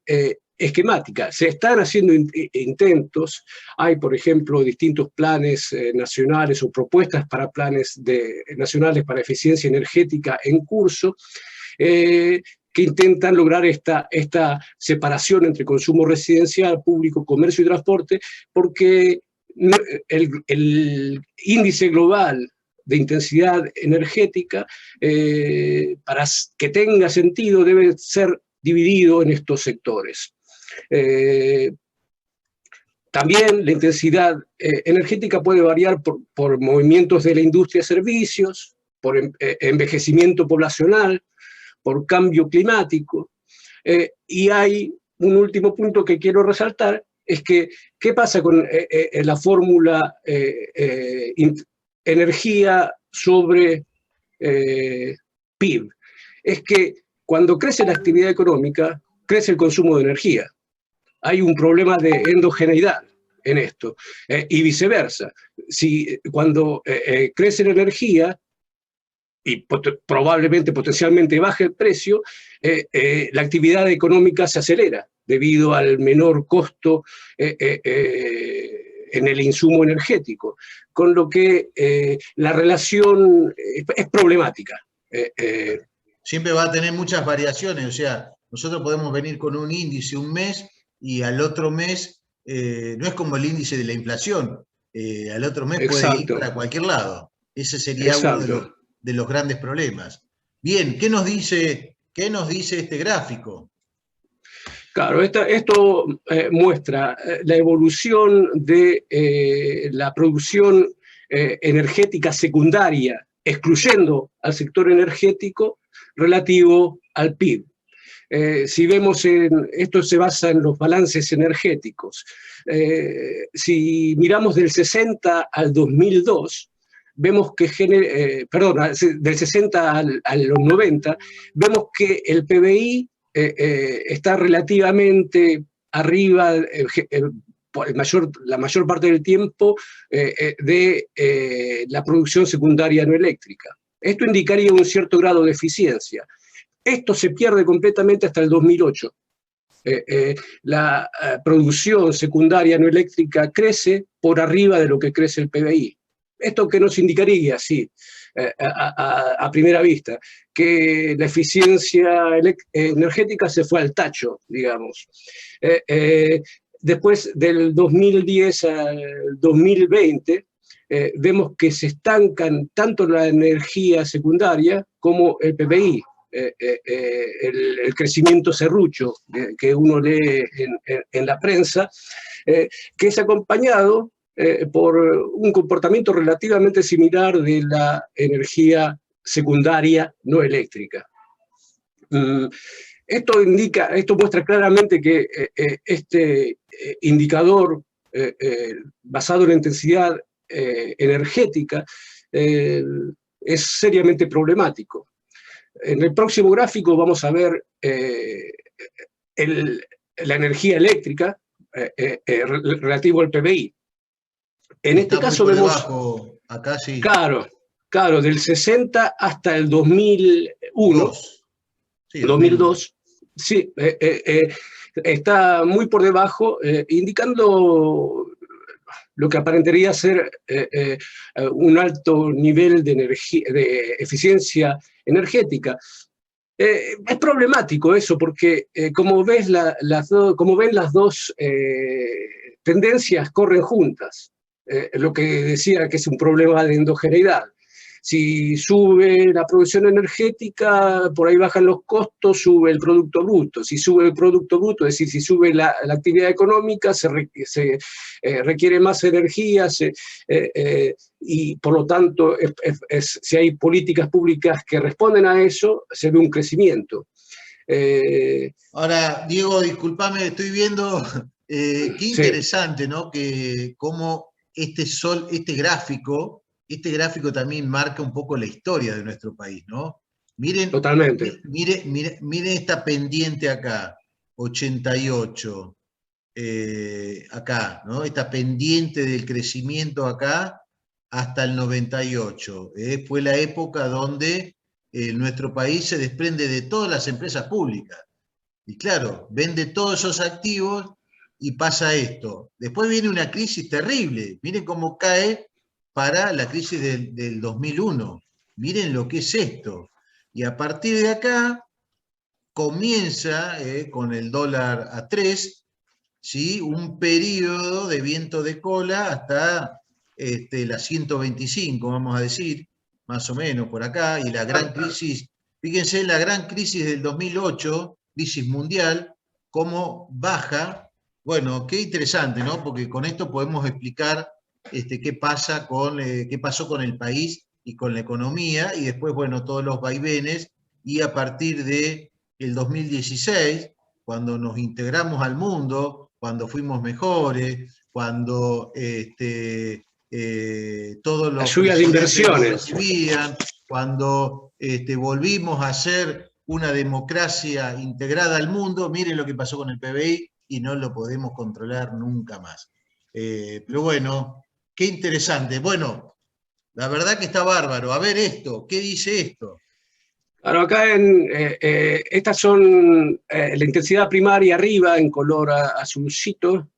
[SPEAKER 8] esquemática. Se están haciendo intentos, hay por ejemplo distintos planes nacionales o propuestas para planes nacionales para eficiencia energética en curso, que intentan lograr esta separación entre consumo residencial, público, comercio y transporte, porque el índice global de intensidad energética, para que tenga sentido, debe ser dividido en estos sectores. También la intensidad energética puede variar por movimientos de la industria de servicios, por envejecimiento poblacional, por cambio climático. Y hay un último punto que quiero resaltar, es que, ¿qué pasa con la fórmula energía sobre PIB? Es que cuando crece la actividad económica, crece el consumo de energía. Hay un problema de endogeneidad en esto, y viceversa. Cuando crece la energía, y probablemente, potencialmente baje el precio, la actividad económica se acelera debido al menor costo en el insumo energético, con lo que la relación es problemática.
[SPEAKER 1] Siempre va a tener muchas variaciones, o sea, nosotros podemos venir con un índice un mes y al otro mes, no es como el índice de la inflación, al otro mes puede ir para cualquier lado. Ese sería uno de los grandes problemas. Bien, ¿qué nos dice este gráfico?
[SPEAKER 8] Claro, esto muestra la evolución de la producción energética secundaria, excluyendo al sector energético, relativo al PIB. Si vemos, esto se basa en los balances energéticos. Si miramos del 60 al 2002, vemos que, del 60 a los 90, vemos que el PBI está relativamente arriba, la mayor parte del tiempo, de la producción secundaria no eléctrica. Esto indicaría un cierto grado de eficiencia. Esto se pierde completamente hasta el 2008. La producción secundaria no eléctrica crece por arriba de lo que crece el PBI. ¿Esto qué nos indicaría, sí, a primera vista? Que la eficiencia energética se fue al tacho, digamos. Después del 2010 al 2020, vemos que se estancan tanto la energía secundaria como el PBI. El crecimiento serrucho que uno lee en la prensa, que es acompañado por un comportamiento relativamente similar de la energía secundaria no eléctrica. Esto muestra claramente que este indicador basado en la intensidad energética es seriamente problemático. En el próximo gráfico vamos a ver la energía eléctrica relativo al PBI. En este caso vemos,
[SPEAKER 1] debajo, acá sí.
[SPEAKER 8] Claro, del 60 hasta el 2001,
[SPEAKER 1] sí,
[SPEAKER 8] 2002, sí, está muy por debajo, indicando lo que aparentaría ser un alto nivel de eficiencia energética. Es problemático eso, porque como ven las dos tendencias corren juntas. Lo que decía que es un problema de endogeneidad. Si sube la producción energética, por ahí bajan los costos, sube el Producto Bruto. Si sube el Producto Bruto, es decir, si sube la actividad económica, se requiere más energía, y por lo tanto, si hay políticas públicas que responden a eso, se ve un crecimiento.
[SPEAKER 1] Ahora, Diego, discúlpame, estoy viendo, qué interesante, ¿no? Que cómo este gráfico también marca un poco la historia de nuestro país, ¿no? Miren,
[SPEAKER 8] totalmente.
[SPEAKER 1] Miren esta pendiente acá, 88, acá, ¿no? Esta pendiente del crecimiento acá hasta el 98. Fue la época donde nuestro país se desprende de todas las empresas públicas. Y claro, vende todos esos activos y pasa esto. Después viene una crisis terrible. Miren cómo cae para la crisis del 2001. Miren lo que es esto. Y a partir de acá comienza, con el dólar a 3, ¿sí? Un periodo de viento de cola hasta la 125, vamos a decir, más o menos por acá, y la gran crisis, fíjense, la gran crisis del 2008, crisis mundial, cómo baja. Bueno, qué interesante, ¿no? Porque con esto podemos explicar qué pasó con el país y con la economía, y después, bueno, todos los vaivenes, y a partir del 2016, cuando nos integramos al mundo, cuando fuimos mejores, cuando todos los
[SPEAKER 8] lluvia de inversiones
[SPEAKER 1] recibían, cuando volvimos a ser una democracia integrada al mundo, miren lo que pasó con el PBI, y no lo podemos controlar nunca más. Pero bueno, qué interesante. Bueno, la verdad que está bárbaro. A ver esto, ¿qué dice esto?
[SPEAKER 8] Claro, acá estas son la intensidad primaria arriba en color azulcito.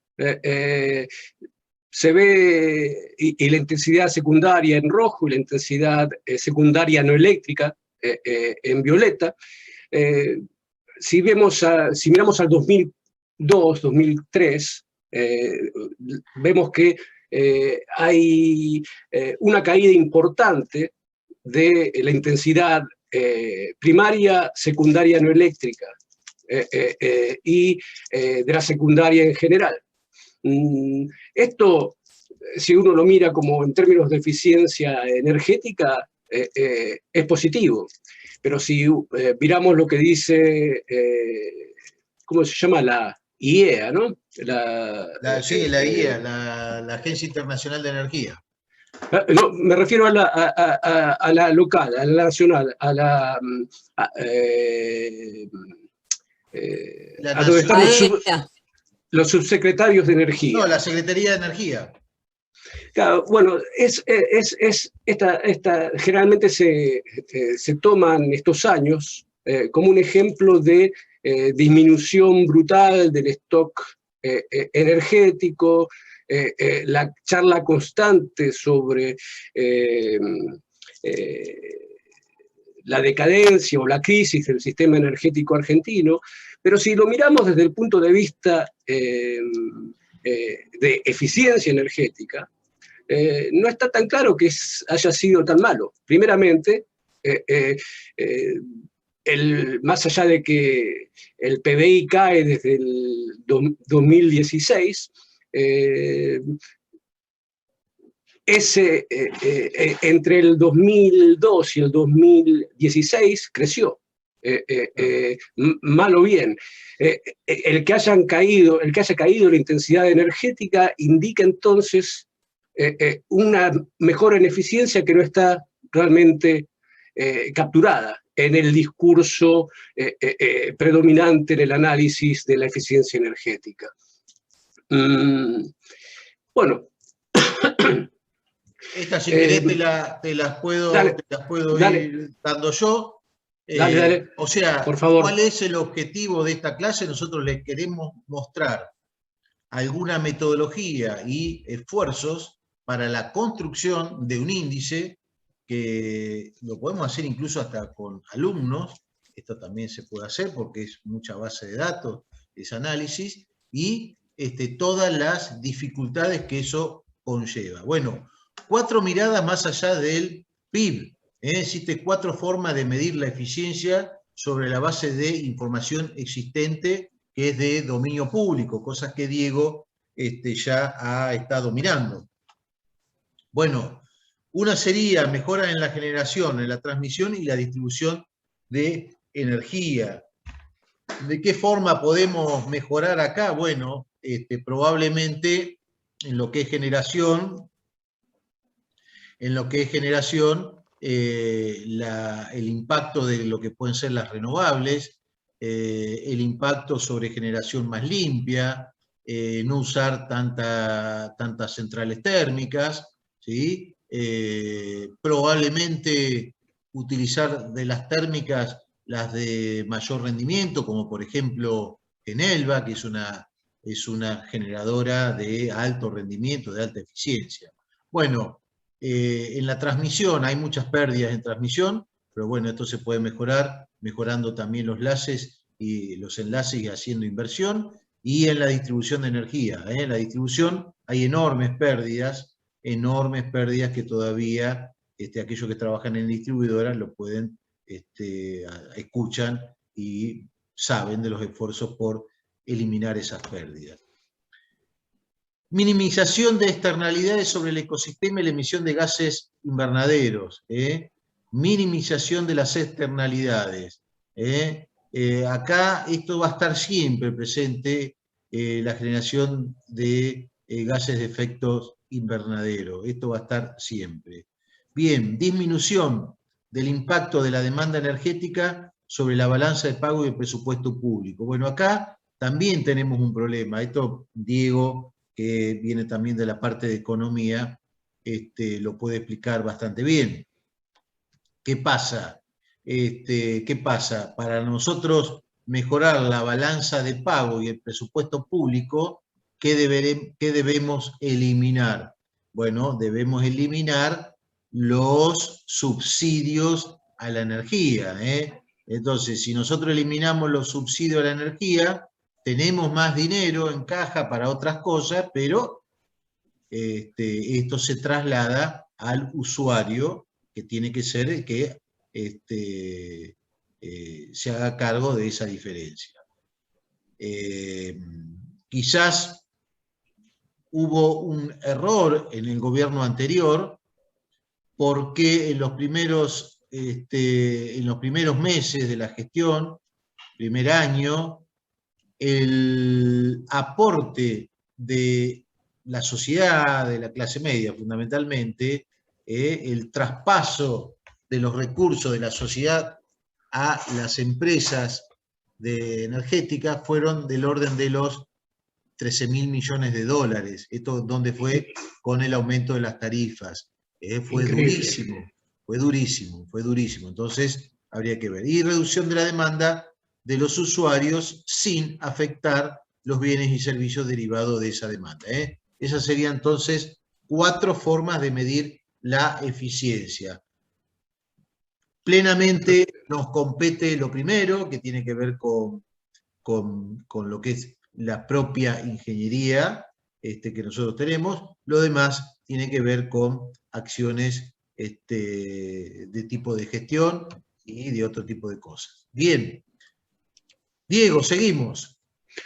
[SPEAKER 8] se ve, y la intensidad secundaria en rojo y la intensidad secundaria no eléctrica en violeta. Si miramos al 2002, 2003, vemos que hay una caída importante de la intensidad primaria, secundaria no eléctrica y de la secundaria en general. Esto, si uno lo mira como en términos de eficiencia energética, es positivo. Pero si miramos lo que dice, ¿cómo se llama? La IEA, ¿no?
[SPEAKER 1] Sí, la IEA, la Agencia Internacional de Energía.
[SPEAKER 8] No, me refiero a la local, a la nacional, a donde están los subsecretarios de energía.
[SPEAKER 1] No, la Secretaría de Energía.
[SPEAKER 8] Claro, bueno, generalmente se toman estos años como un ejemplo de disminución brutal del stock energético, la charla constante sobre la decadencia o la crisis del sistema energético argentino, pero si lo miramos desde el punto de vista de eficiencia energética, no está tan claro que haya sido tan malo. Primeramente, más allá de que el PBI cae desde el 2016, entre el 2002 y el 2016 creció. Mal o bien. El que haya caído la intensidad energética indica entonces una mejora en eficiencia que no está realmente capturada en el discurso predominante en el análisis de la eficiencia energética. Bueno.
[SPEAKER 1] Estas, si querés, te las puedo ir dando yo.
[SPEAKER 8] Dale,
[SPEAKER 1] o sea,
[SPEAKER 8] por favor.
[SPEAKER 1] ¿Cuál es el objetivo de esta clase? Nosotros les queremos mostrar alguna metodología y esfuerzos para la construcción de un índice que lo podemos hacer incluso hasta con alumnos. Esto también se puede hacer porque es mucha base de datos, ese análisis, y todas las dificultades que eso conlleva. Bueno, 4 miradas más allá del PIB. Existen 4 formas de medir la eficiencia sobre la base de información existente que es de dominio público, cosas que Diego ya ha estado mirando. Bueno, una sería mejora en la generación, en la transmisión y la distribución de energía. ¿De qué forma podemos mejorar acá? Bueno, probablemente en lo que es generación, el impacto de lo que pueden ser las renovables, el impacto sobre generación más limpia, no usar tantas centrales térmicas, ¿sí? Probablemente utilizar de las térmicas las de mayor rendimiento, como por ejemplo Enelva, que es una generadora de alto rendimiento, de alta eficiencia. Bueno, en la transmisión hay muchas pérdidas en transmisión, pero bueno, esto se puede mejorar, mejorando también los enlaces y haciendo inversión, y en la distribución de energía. En la distribución hay enormes pérdidas que todavía aquellos que trabajan en distribuidoras lo pueden, escuchan y saben de los esfuerzos por eliminar esas pérdidas. Minimización de externalidades sobre el ecosistema y la emisión de gases invernaderos. Minimización de las externalidades. Acá esto va a estar siempre presente, la generación de gases de efecto invernadero. Esto va a estar siempre. Bien, disminución del impacto de la demanda energética sobre la balanza de pago y el presupuesto público. Bueno, acá también tenemos un problema. Esto, Diego, que viene también de la parte de economía, lo puede explicar bastante bien. ¿Qué pasa? ¿Qué pasa? Para nosotros mejorar la balanza de pago y el presupuesto público, ¿qué debemos eliminar? Bueno, debemos eliminar los subsidios a la energía. Entonces, si nosotros eliminamos los subsidios a la energía, tenemos más dinero en caja para otras cosas, pero esto se traslada al usuario, que tiene que ser el que se haga cargo de esa diferencia. Quizás hubo un error en el gobierno anterior, porque en los primeros meses de la gestión, primer año, el aporte de la sociedad, de la clase media fundamentalmente, el traspaso de los recursos de la sociedad a las empresas energéticas fueron del orden de los 13.000 millones de dólares. Esto donde fue con el aumento de las tarifas. Fue durísimo. Entonces, habría que ver. Y reducción de la demanda de los usuarios sin afectar los bienes y servicios derivados de esa demanda. Esas serían entonces 4 formas de medir la eficiencia. Plenamente nos compete lo primero, que tiene que ver con lo que es la propia ingeniería que nosotros tenemos. Lo demás tiene que ver con acciones de tipo de gestión y de otro tipo de cosas. Bien. Diego, seguimos.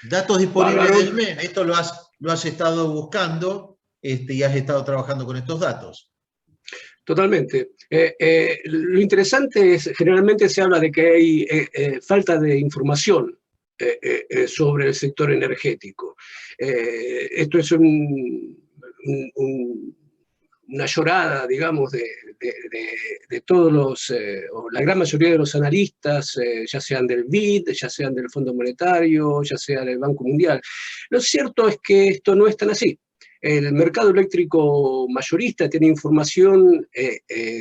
[SPEAKER 1] Datos disponibles del MEN. Esto lo has estado buscando y has estado trabajando con estos datos.
[SPEAKER 8] Totalmente. Lo interesante es, generalmente se habla de que hay falta de información sobre el sector energético. Esto es una llorada, digamos, de todos o la gran mayoría de los analistas, ya sean del BID, ya sean del Fondo Monetario, ya sea del Banco Mundial. Lo cierto es que esto no es tan así. El mercado eléctrico mayorista tiene información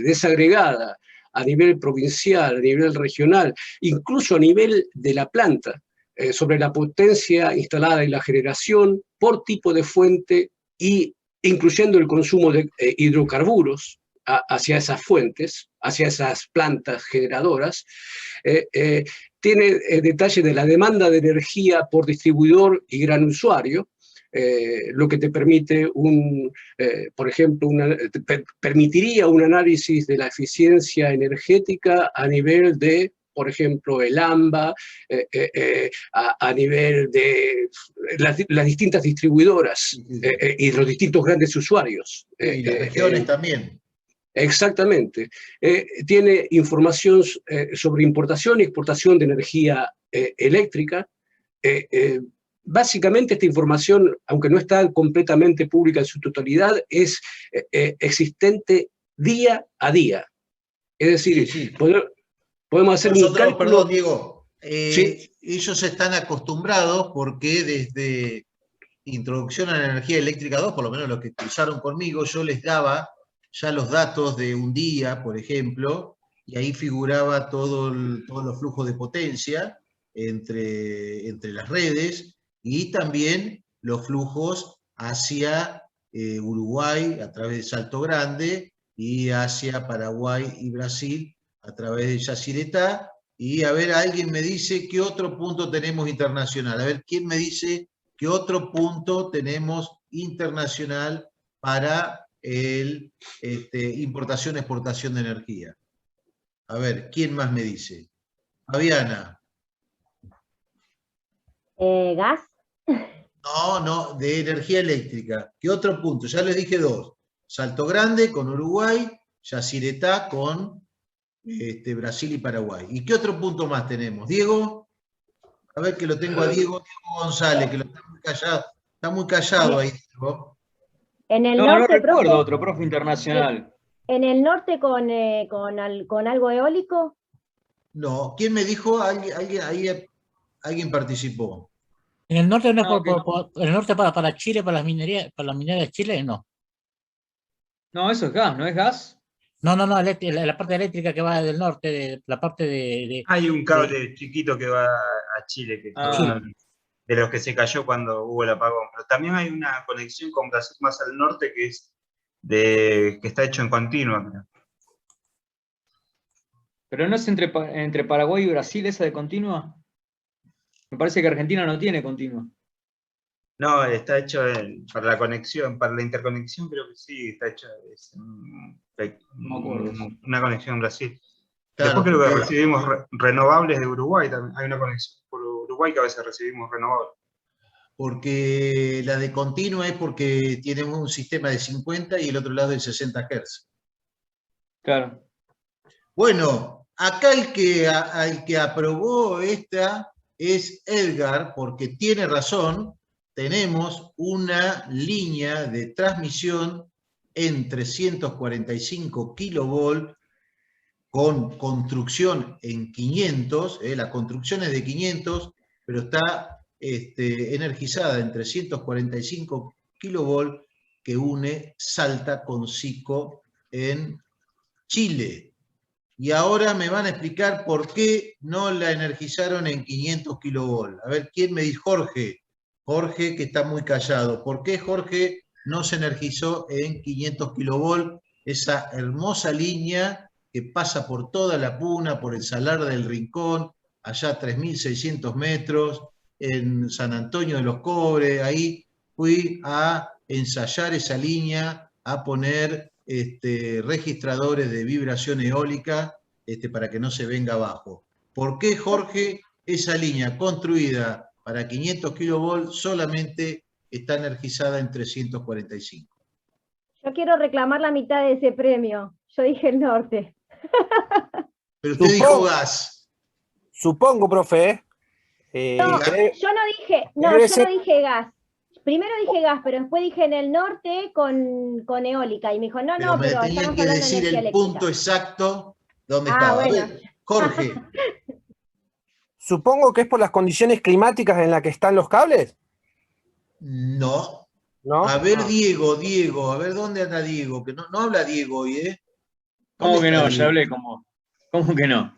[SPEAKER 8] desagregada a nivel provincial, a nivel regional, incluso a nivel de la planta, sobre la potencia instalada y la generación por tipo de fuente, y incluyendo el consumo de hidrocarburos hacia esas fuentes, hacia esas plantas generadoras. Tiene detalle de la demanda de energía por distribuidor y gran usuario, lo que te permite, por ejemplo, permitiría un análisis de la eficiencia energética a nivel de, por ejemplo, el AMBA, a nivel de las distintas distribuidoras y los distintos grandes usuarios.
[SPEAKER 1] Y las regiones también.
[SPEAKER 8] Exactamente. Tiene información sobre importación y exportación de energía eléctrica. Básicamente esta información, aunque no está completamente pública en su totalidad, es existente día a día. Es decir,
[SPEAKER 1] sí.
[SPEAKER 8] Podemos hacer un cálculo.
[SPEAKER 1] Perdón, Diego.
[SPEAKER 8] ¿Sí?
[SPEAKER 1] Ellos están acostumbrados, porque desde Introducción a la Energía Eléctrica 2, por lo menos los que cruzaron conmigo, yo les daba ya los datos de un día, por ejemplo, y ahí figuraba todos los flujos de potencia entre las redes, y también los flujos hacia Uruguay a través de Salto Grande, y hacia Paraguay y Brasil a través de Yacyretá. Y a ver, alguien me dice qué otro punto tenemos internacional. A ver, ¿quién me dice qué otro punto tenemos internacional para importación, exportación de energía? A ver, ¿quién más me dice? Fabiana.
[SPEAKER 4] ¿Gas?
[SPEAKER 1] No, de energía eléctrica. ¿Qué otro punto? Ya les dije 2. Salto Grande con Uruguay, Yacyretá con Brasil y Paraguay. ¿Y qué otro punto más tenemos? ¿Diego? A ver, que lo tengo a Diego González, que lo está muy callado. Está muy callado ahí, Diego.
[SPEAKER 4] En el
[SPEAKER 7] No
[SPEAKER 4] norte,
[SPEAKER 7] recuerdo
[SPEAKER 4] profe,
[SPEAKER 7] otro, profe internacional.
[SPEAKER 4] ¿En el norte con algo eólico?
[SPEAKER 1] No, ¿quién me dijo? Alguien participó.
[SPEAKER 6] En el norte no es
[SPEAKER 7] No,
[SPEAKER 6] en el norte para Chile, para las minerías de Chile, no.
[SPEAKER 7] No, eso es gas, ¿no es gas?
[SPEAKER 6] No, la parte eléctrica que va del norte, la parte de
[SPEAKER 5] Hay un cable chiquito que va a Chile.
[SPEAKER 7] Ah,
[SPEAKER 5] de los que se cayó cuando hubo el apagón. Pero también hay una conexión con Brasil más al norte que está hecho en continua, creo.
[SPEAKER 7] ¿Pero no es entre Paraguay y Brasil esa de continua? Me parece que Argentina no tiene continua.
[SPEAKER 5] No, está hecho para la conexión, para la interconexión, creo que sí, está hecho una conexión en Brasil.
[SPEAKER 1] Claro,
[SPEAKER 5] Después creo que recibimos renovables de Uruguay también. Hay una conexión por Uruguay que a veces recibimos renovables.
[SPEAKER 1] Porque la de continua es porque tenemos un sistema de 50 y el otro lado de 60 Hz.
[SPEAKER 7] Claro.
[SPEAKER 1] Bueno, acá el que aprobó esta es Edgar, porque tiene razón, tenemos una línea de transmisión en 345 kV con construcción en 500, la construcción es de 500, pero está energizada en 345 kV que une Salta con Sico en Chile. Y ahora me van a explicar por qué no la energizaron en 500 kV. A ver, ¿quién me dice? Jorge. Jorge, que está muy callado. ¿Por qué, Jorge, no se energizó en 500 kV esa hermosa línea que pasa por toda la Puna, por el Salar del Rincón, allá 3.600 metros, en San Antonio de los Cobres? Ahí fui a ensayar esa línea, a poner registradores de vibración eólica para que no se venga abajo. ¿Por qué, Jorge, esa línea construida para 500 kV solamente está energizada en 345?
[SPEAKER 4] Yo quiero reclamar la mitad de ese premio. Yo dije el norte.
[SPEAKER 1] Pero usted dijo gas.
[SPEAKER 9] Supongo, profe.
[SPEAKER 4] No, yo no dije gas. Primero dije gas, pero después dije en el norte con eólica. Y me dijo, pero
[SPEAKER 1] me tenían que decir el punto exacto donde estaba.
[SPEAKER 4] Bueno.
[SPEAKER 1] Jorge.
[SPEAKER 9] Supongo que es por las condiciones climáticas en las que están los cables.
[SPEAKER 1] No.
[SPEAKER 9] ¿No?
[SPEAKER 1] A ver, Diego, a ver dónde anda Diego, que no habla Diego hoy, ¿eh?
[SPEAKER 7] ¿Cómo que no?
[SPEAKER 1] Diego?
[SPEAKER 7] Ya hablé como. ¿Cómo que no?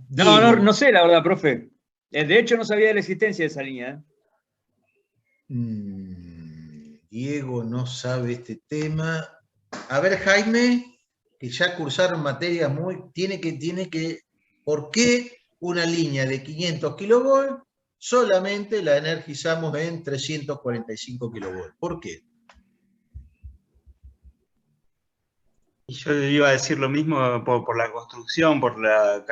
[SPEAKER 7] No sé, la verdad, profe. De hecho, no sabía de la existencia de esa línea.
[SPEAKER 1] Diego no sabe este tema. A ver, Jaime, que ya cursaron materias tiene que, ¿por qué una línea de 500 kV solamente la energizamos en 345 kV? ¿Por qué?
[SPEAKER 5] Y yo iba a decir lo mismo por la construcción, por la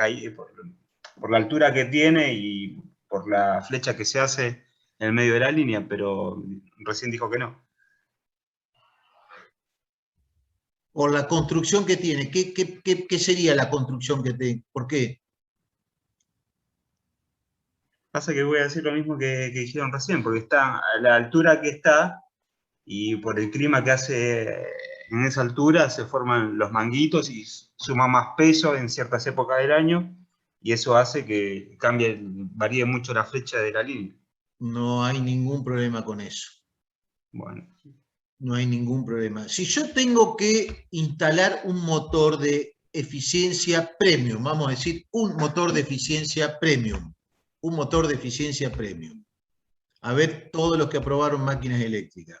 [SPEAKER 5] altura que tiene y por la flecha que se hace en el medio de la línea, pero recién dijo que no.
[SPEAKER 1] Por la construcción que tiene. ¿Qué sería la construcción que tiene? ¿Por qué?
[SPEAKER 5] Pasa que voy a decir lo mismo que dijeron recién, porque está a la altura que está y por el clima que hace en esa altura se forman los manguitos y suma más peso en ciertas épocas del año y eso hace que varíe mucho la flecha de la línea.
[SPEAKER 1] No hay ningún problema con eso.
[SPEAKER 5] Bueno.
[SPEAKER 1] No hay ningún problema. Si yo tengo que instalar un motor de eficiencia premium, vamos a decir un motor de eficiencia premium, a ver todos los que aprobaron máquinas eléctricas,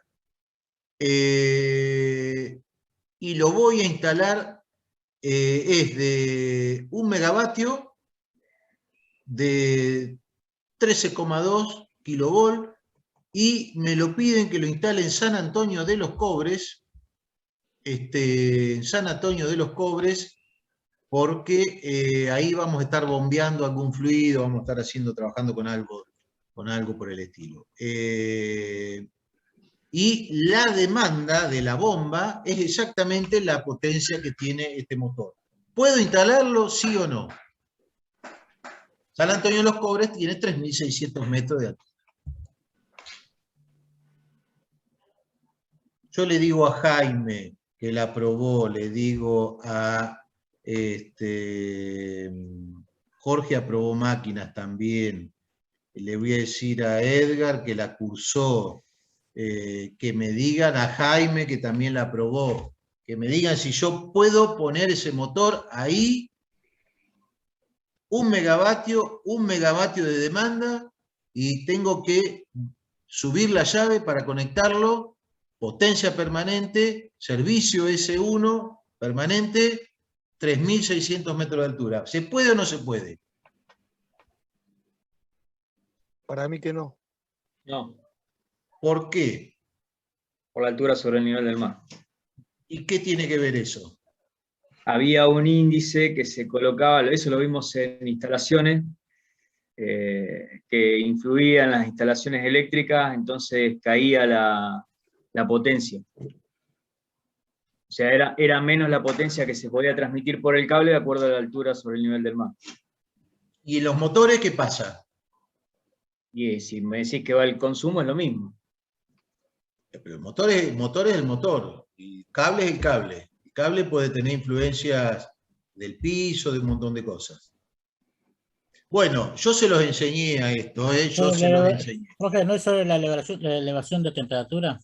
[SPEAKER 1] y lo voy a instalar, es de 1 megavatio, de 13,2 kilovolt, y me lo piden que lo instale en San Antonio de los Cobres, porque ahí vamos a estar bombeando algún fluido, vamos a estar trabajando con algo por el estilo. Y la demanda de la bomba es exactamente la potencia que tiene este motor. ¿Puedo instalarlo, sí o no? San Antonio de los Cobres tiene 3.600 metros de altura. Yo le digo a Jaime, que la aprobó, le digo a Jorge aprobó máquinas también, le voy a decir a Edgar que la cursó, que me digan a Jaime que también la aprobó, que me digan si yo puedo poner ese motor ahí, 1 megavatio de demanda, y tengo que subir la llave para conectarlo, potencia permanente, servicio S1 permanente, 3.600 metros de altura. ¿Se puede o no se puede?
[SPEAKER 3] Para mí que no.
[SPEAKER 7] No,
[SPEAKER 1] ¿Por qué?
[SPEAKER 7] por la altura sobre el nivel del mar.
[SPEAKER 1] ¿Y qué tiene que ver eso?
[SPEAKER 7] Había un índice que se colocaba, eso lo vimos en instalaciones, que influía en las instalaciones eléctricas, entonces caía la potencia. O sea, era menos la potencia que se podía transmitir por el cable de acuerdo a la altura sobre el nivel del mar.
[SPEAKER 1] ¿Y en los motores qué pasa?
[SPEAKER 7] Y si me decís que va el consumo, es lo mismo.
[SPEAKER 1] Pero el motor es el motor, y cable es el cable. El cable puede tener influencias del piso, de un montón de cosas. Bueno, yo se los enseñé a esto, yo se los enseñé.
[SPEAKER 6] Profe, ¿no es sobre la elevación de temperatura?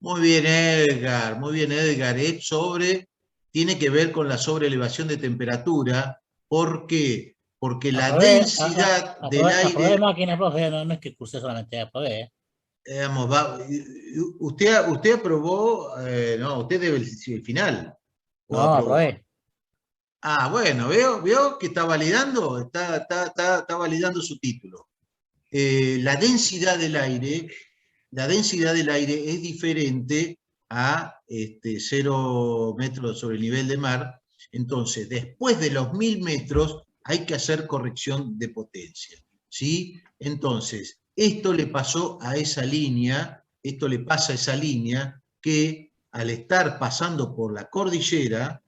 [SPEAKER 1] Muy bien, Edgar, tiene que ver con la sobreelevación de temperatura. ¿Por qué? Porque la densidad del aire...
[SPEAKER 6] Aprobé máquina, profe, no es que cursé solamente, aprobé.
[SPEAKER 1] Digamos, usted aprobó, no, usted debe el final.
[SPEAKER 6] No, aprobé.
[SPEAKER 1] Ah, bueno, ¿veo que está validando? Está validando su título. La densidad del aire es diferente a 0 metros sobre el nivel de mar. Entonces, después de los 1000 metros hay que hacer corrección de potencia, ¿sí? Entonces, esto le pasó a esa línea, que al estar pasando por la cordillera,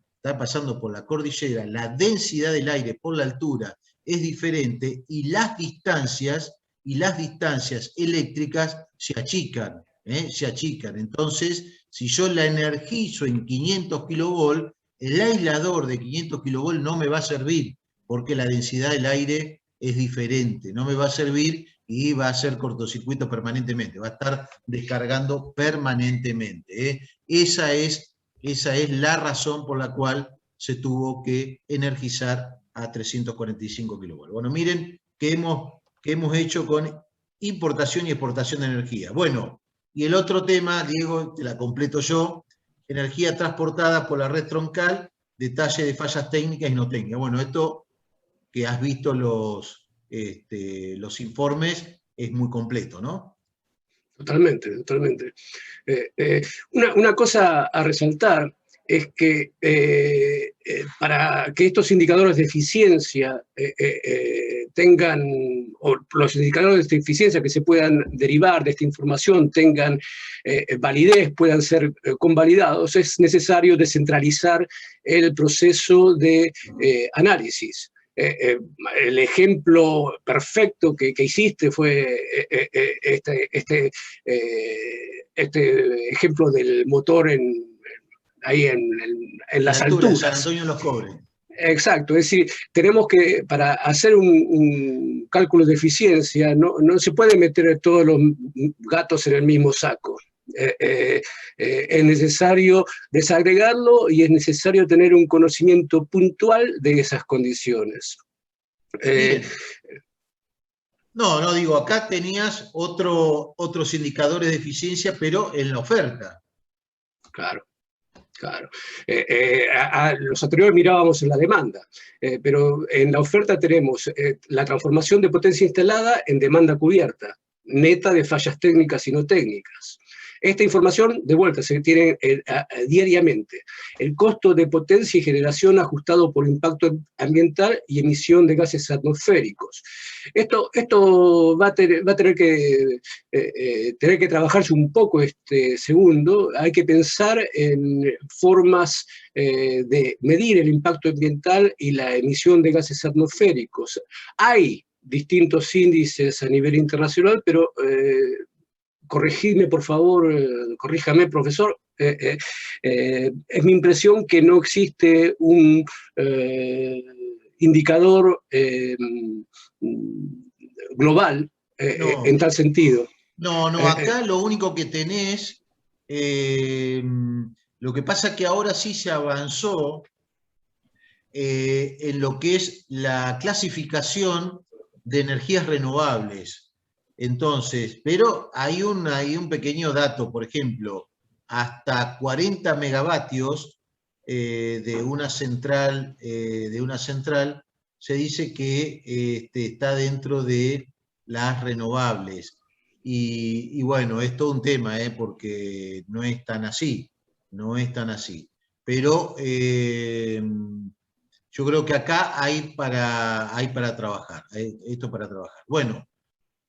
[SPEAKER 1] la densidad del aire por la altura es diferente y las distancias eléctricas se achican. Entonces, si yo la energizo en 500 kV, el aislador de 500 kV no me va a servir, porque la densidad del aire es diferente, no me va a servir y va a hacer cortocircuito permanentemente, va a estar descargando permanentemente. Esa es la razón por la cual se tuvo que energizar a 345 kV. Bueno, miren que hemos hecho con importación y exportación de energía. Bueno, y el otro tema, Diego, te la completo yo, energía transportada por la red troncal, detalle de fallas técnicas y no técnicas. Bueno, esto que has visto los informes es muy completo, ¿no?
[SPEAKER 8] Totalmente. Una cosa a resaltar es que para que estos indicadores de eficiencia tengan, o los indicadores de eficiencia que se puedan derivar de esta información tengan validez, puedan ser convalidados, es necesario descentralizar el proceso de análisis. El ejemplo perfecto que hiciste fue este ejemplo del motor ahí en las alturas.
[SPEAKER 1] San Antonio los Cobres.
[SPEAKER 8] Exacto, es decir, tenemos que, para hacer un cálculo de eficiencia, no se puede meter todos los gatos en el mismo saco. Es necesario desagregarlo y es necesario tener un conocimiento puntual de esas condiciones.
[SPEAKER 1] No, digo, acá tenías otros indicadores de eficiencia, pero en la oferta.
[SPEAKER 8] Claro. A los anteriores mirábamos en la demanda, pero en la oferta tenemos la transformación de potencia instalada en demanda cubierta, neta de fallas técnicas y no técnicas. Esta información, de vuelta, se tiene diariamente. El costo de potencia y generación ajustado por impacto ambiental y emisión de gases atmosféricos. Esto va a tener que trabajarse un poco este segundo. Hay que pensar en formas de medir el impacto ambiental y la emisión de gases atmosféricos. Hay distintos índices a nivel internacional, pero corregidme, por favor, corríjame, profesor, es mi impresión que no existe un indicador global en tal sentido.
[SPEAKER 1] No, acá lo único que tenés, lo que pasa es que ahora sí se avanzó en lo que es la clasificación de energías renovables. Entonces, pero hay un pequeño dato, por ejemplo, hasta 40 megavatios de una central, se dice que está dentro de las renovables. Y bueno, es todo un tema, porque no es tan así, no es tan así. Pero yo creo que acá hay para trabajar, esto para trabajar. Bueno,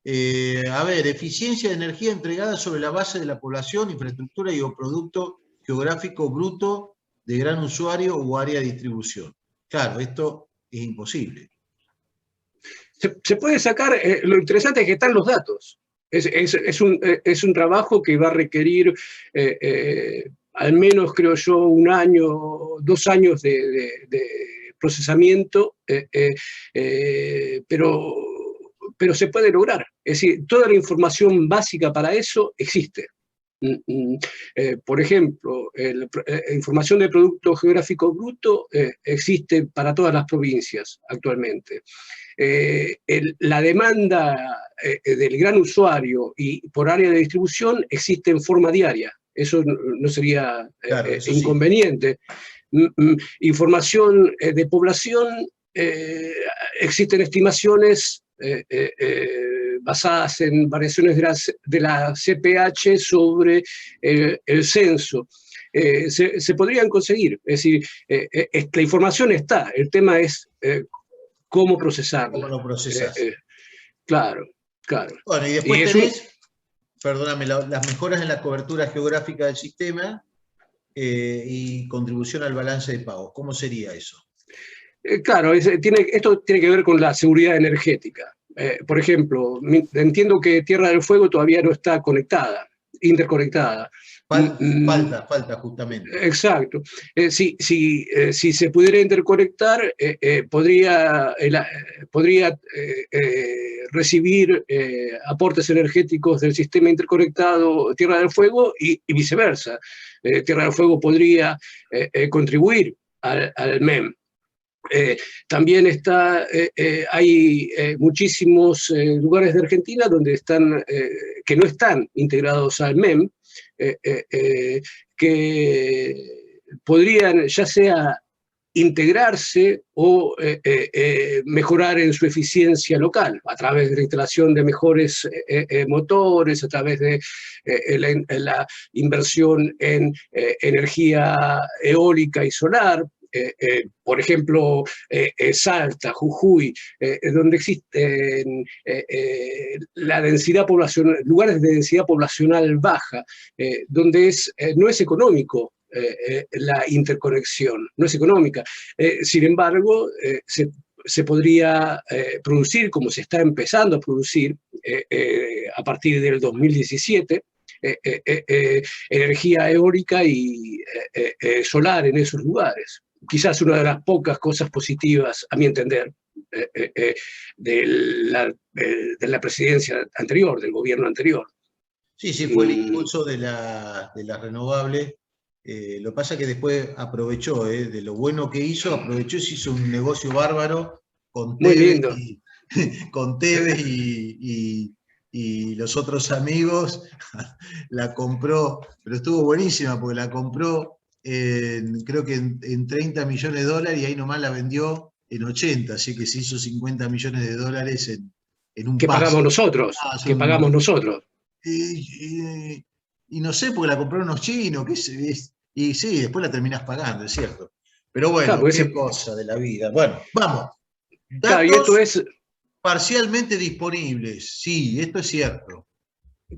[SPEAKER 1] a ver, eficiencia de energía entregada sobre la base de la población, infraestructura y o producto geográfico bruto de gran usuario o área de distribución. Claro, esto es imposible.
[SPEAKER 8] Se puede sacar, lo interesante es que están los datos. Es un trabajo que va a requerir al menos, creo yo, 1 año, 2 años de procesamiento, pero se puede lograr. Es decir, toda la información básica para eso existe. Por ejemplo, información de producto geográfico bruto existe para todas las provincias actualmente. La demanda del gran usuario y por área de distribución existe en forma diaria. Eso no sería
[SPEAKER 1] Claro, eso
[SPEAKER 8] inconveniente. Sí. Información de población, existen estimaciones basadas en variaciones de la CPH sobre el censo. Se podrían conseguir, es decir, la información está, el tema es cómo procesarla.
[SPEAKER 1] ¿Cómo lo procesas?
[SPEAKER 8] Claro, claro.
[SPEAKER 1] Bueno, y después tenés, perdóname, las mejoras en la cobertura geográfica del sistema y contribución al balance de pagos. ¿Cómo sería eso?
[SPEAKER 8] Claro, esto tiene que ver con la seguridad energética. Por ejemplo, entiendo que Tierra del Fuego todavía no está interconectada.
[SPEAKER 1] Falta justamente.
[SPEAKER 8] Exacto. Si se pudiera interconectar, podría recibir aportes energéticos del sistema interconectado Tierra del Fuego y viceversa. Tierra del Fuego podría contribuir al MEM. También hay muchísimos lugares de Argentina donde que no están integrados al MEM, que podrían ya sea integrarse o mejorar en su eficiencia local, a través de la instalación de mejores motores, a través de la inversión en energía eólica y solar. Por ejemplo, Salta, Jujuy, donde existen la densidad poblacional, lugares de densidad poblacional baja, donde no es económico la interconexión, no es económica. Sin embargo, se podría producir, como se está empezando a producir a partir del 2017, energía eólica y solar en esos lugares. Quizás una de las pocas cosas positivas, a mi entender, de la presidencia anterior, del gobierno anterior.
[SPEAKER 1] Sí, fue el impulso de las renovables. Lo que pasa es que después aprovechó, de lo bueno que hizo, aprovechó y se hizo un negocio bárbaro con Tevez y los otros amigos. La compró, pero estuvo buenísima porque la compró creo que en 30 millones de dólares y ahí nomás la vendió en 80, así que se hizo 50 millones de dólares en un
[SPEAKER 8] que
[SPEAKER 1] paso.
[SPEAKER 8] Pagamos nosotros, que pagamos nosotros.
[SPEAKER 1] Y no sé, porque la compraron unos chinos, y sí, después la terminás pagando, es cierto. Pero bueno, claro, qué cosa de la vida. Bueno, vamos. Datos
[SPEAKER 8] claro, y esto es
[SPEAKER 1] parcialmente disponibles, sí, esto es cierto.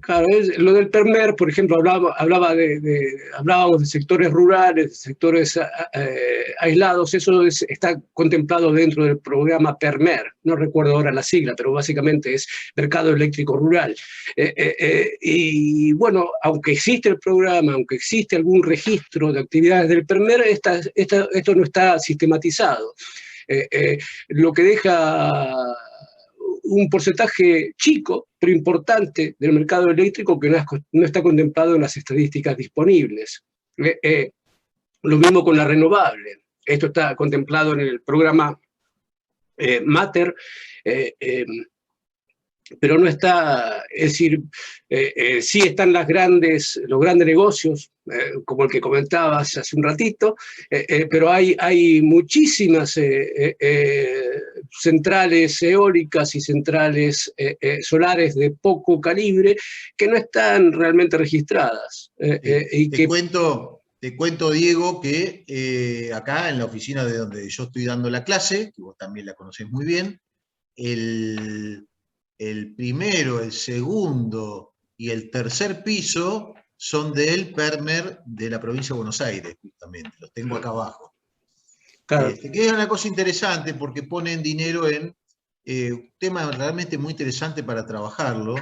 [SPEAKER 8] Claro, lo del PERMER, por ejemplo, hablábamos de sectores rurales, de sectores aislados, eso está contemplado dentro del programa PERMER, no recuerdo ahora la sigla, pero básicamente es Mercado Eléctrico Rural. Y bueno, aunque existe el programa, aunque existe algún registro de actividades del PERMER, esto no está sistematizado. Lo que deja un porcentaje chico, pero importante, del mercado eléctrico que no está contemplado en las estadísticas disponibles. Lo mismo con la renovable. Esto está contemplado en el programa Mater, pero no está, es decir, sí están los grandes negocios, como el que comentabas hace un ratito, pero hay muchísimas centrales eólicas y centrales solares de poco calibre que no están realmente registradas.
[SPEAKER 1] Te cuento, Diego, que acá en la oficina de donde yo estoy dando la clase, que vos también la conocés muy bien, el primero, el segundo y el tercer piso son del PERMER de la provincia de Buenos Aires, justamente, los tengo acá abajo.
[SPEAKER 8] Claro.
[SPEAKER 1] Que es una cosa interesante porque ponen dinero en un tema realmente muy interesante para trabajarlo.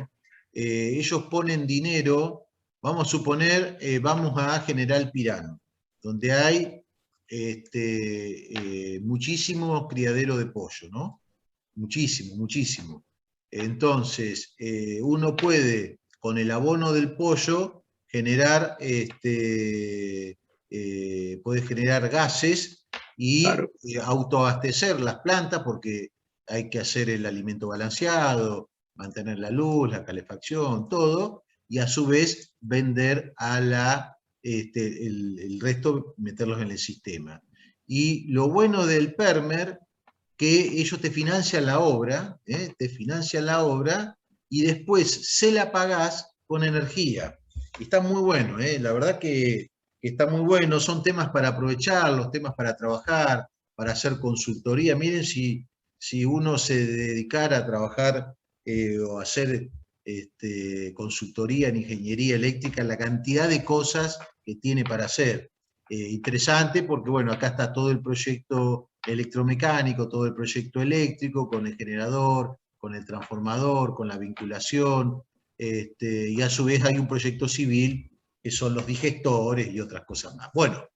[SPEAKER 1] Ellos ponen dinero, vamos a suponer, vamos a General Pirano, donde hay muchísimos criaderos de pollo, ¿no? Muchísimo, muchísimo. Entonces, uno puede, con el abono del pollo, generar, puede generar gases y
[SPEAKER 8] Claro.
[SPEAKER 1] autoabastecer las plantas, porque hay que hacer el alimento balanceado, mantener la luz, la calefacción, todo, y a su vez vender a el resto, meterlos en el sistema. Y lo bueno del PERMER, que ellos te financian la obra, y después se la pagás con energía. Y está muy bueno, la verdad que está muy bueno, son temas para aprovecharlos, temas para trabajar, para hacer consultoría. Miren, si uno se dedicara a trabajar o hacer consultoría en ingeniería eléctrica, la cantidad de cosas que tiene para hacer. Interesante porque, bueno, acá está todo el proyecto electromecánico, todo el proyecto eléctrico, con el generador, con el transformador, con la vinculación, y a su vez hay un proyecto civil, que son los digestores y otras cosas más. Bueno,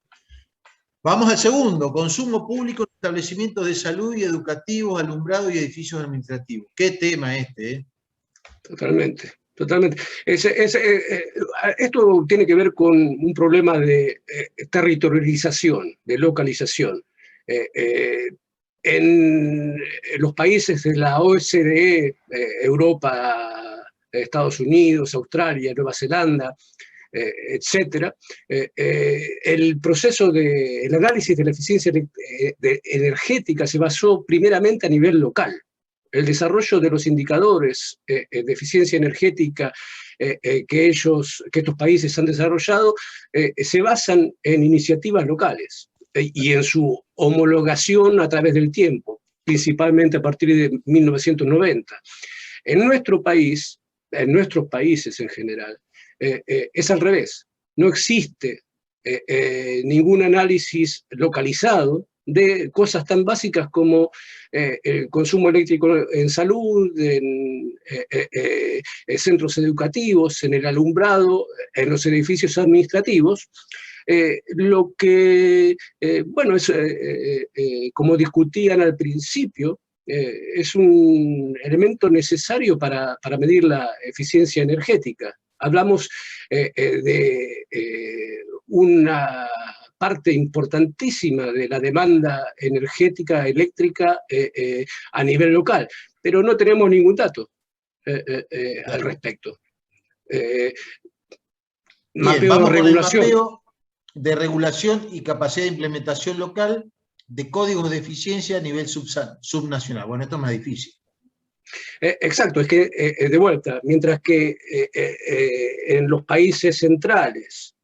[SPEAKER 1] vamos al segundo: consumo público en establecimientos de salud y educativos, alumbrado y edificios administrativos. ¿Qué tema este?
[SPEAKER 8] Totalmente. Totalmente. Esto tiene que ver con un problema de territorialización, de localización. En los países de la OSDE, Europa, Estados Unidos, Australia, Nueva Zelanda, etcétera, el proceso el análisis de la eficiencia energética se basó primeramente a nivel local. El desarrollo de los indicadores de eficiencia energética que estos países han desarrollado se basan en iniciativas locales y en su homologación a través del tiempo, principalmente a partir de 1990. En nuestro país, en nuestros países en general, es al revés. No existe ningún análisis localizado de cosas tan básicas como el consumo eléctrico en salud, en centros educativos, en el alumbrado, en los edificios administrativos, lo que, bueno, es, como discutían al principio, es un elemento necesario para medir la eficiencia energética. Hablamos de una parte importantísima de la demanda energética, eléctrica, a nivel local, pero no tenemos ningún dato al respecto.
[SPEAKER 1] Bien, vamos con el mapeo de regulación y capacidad de implementación local de códigos de eficiencia a nivel subnacional. Bueno, esto es más difícil.
[SPEAKER 8] Exacto, es que, de vuelta, mientras que en los países centrales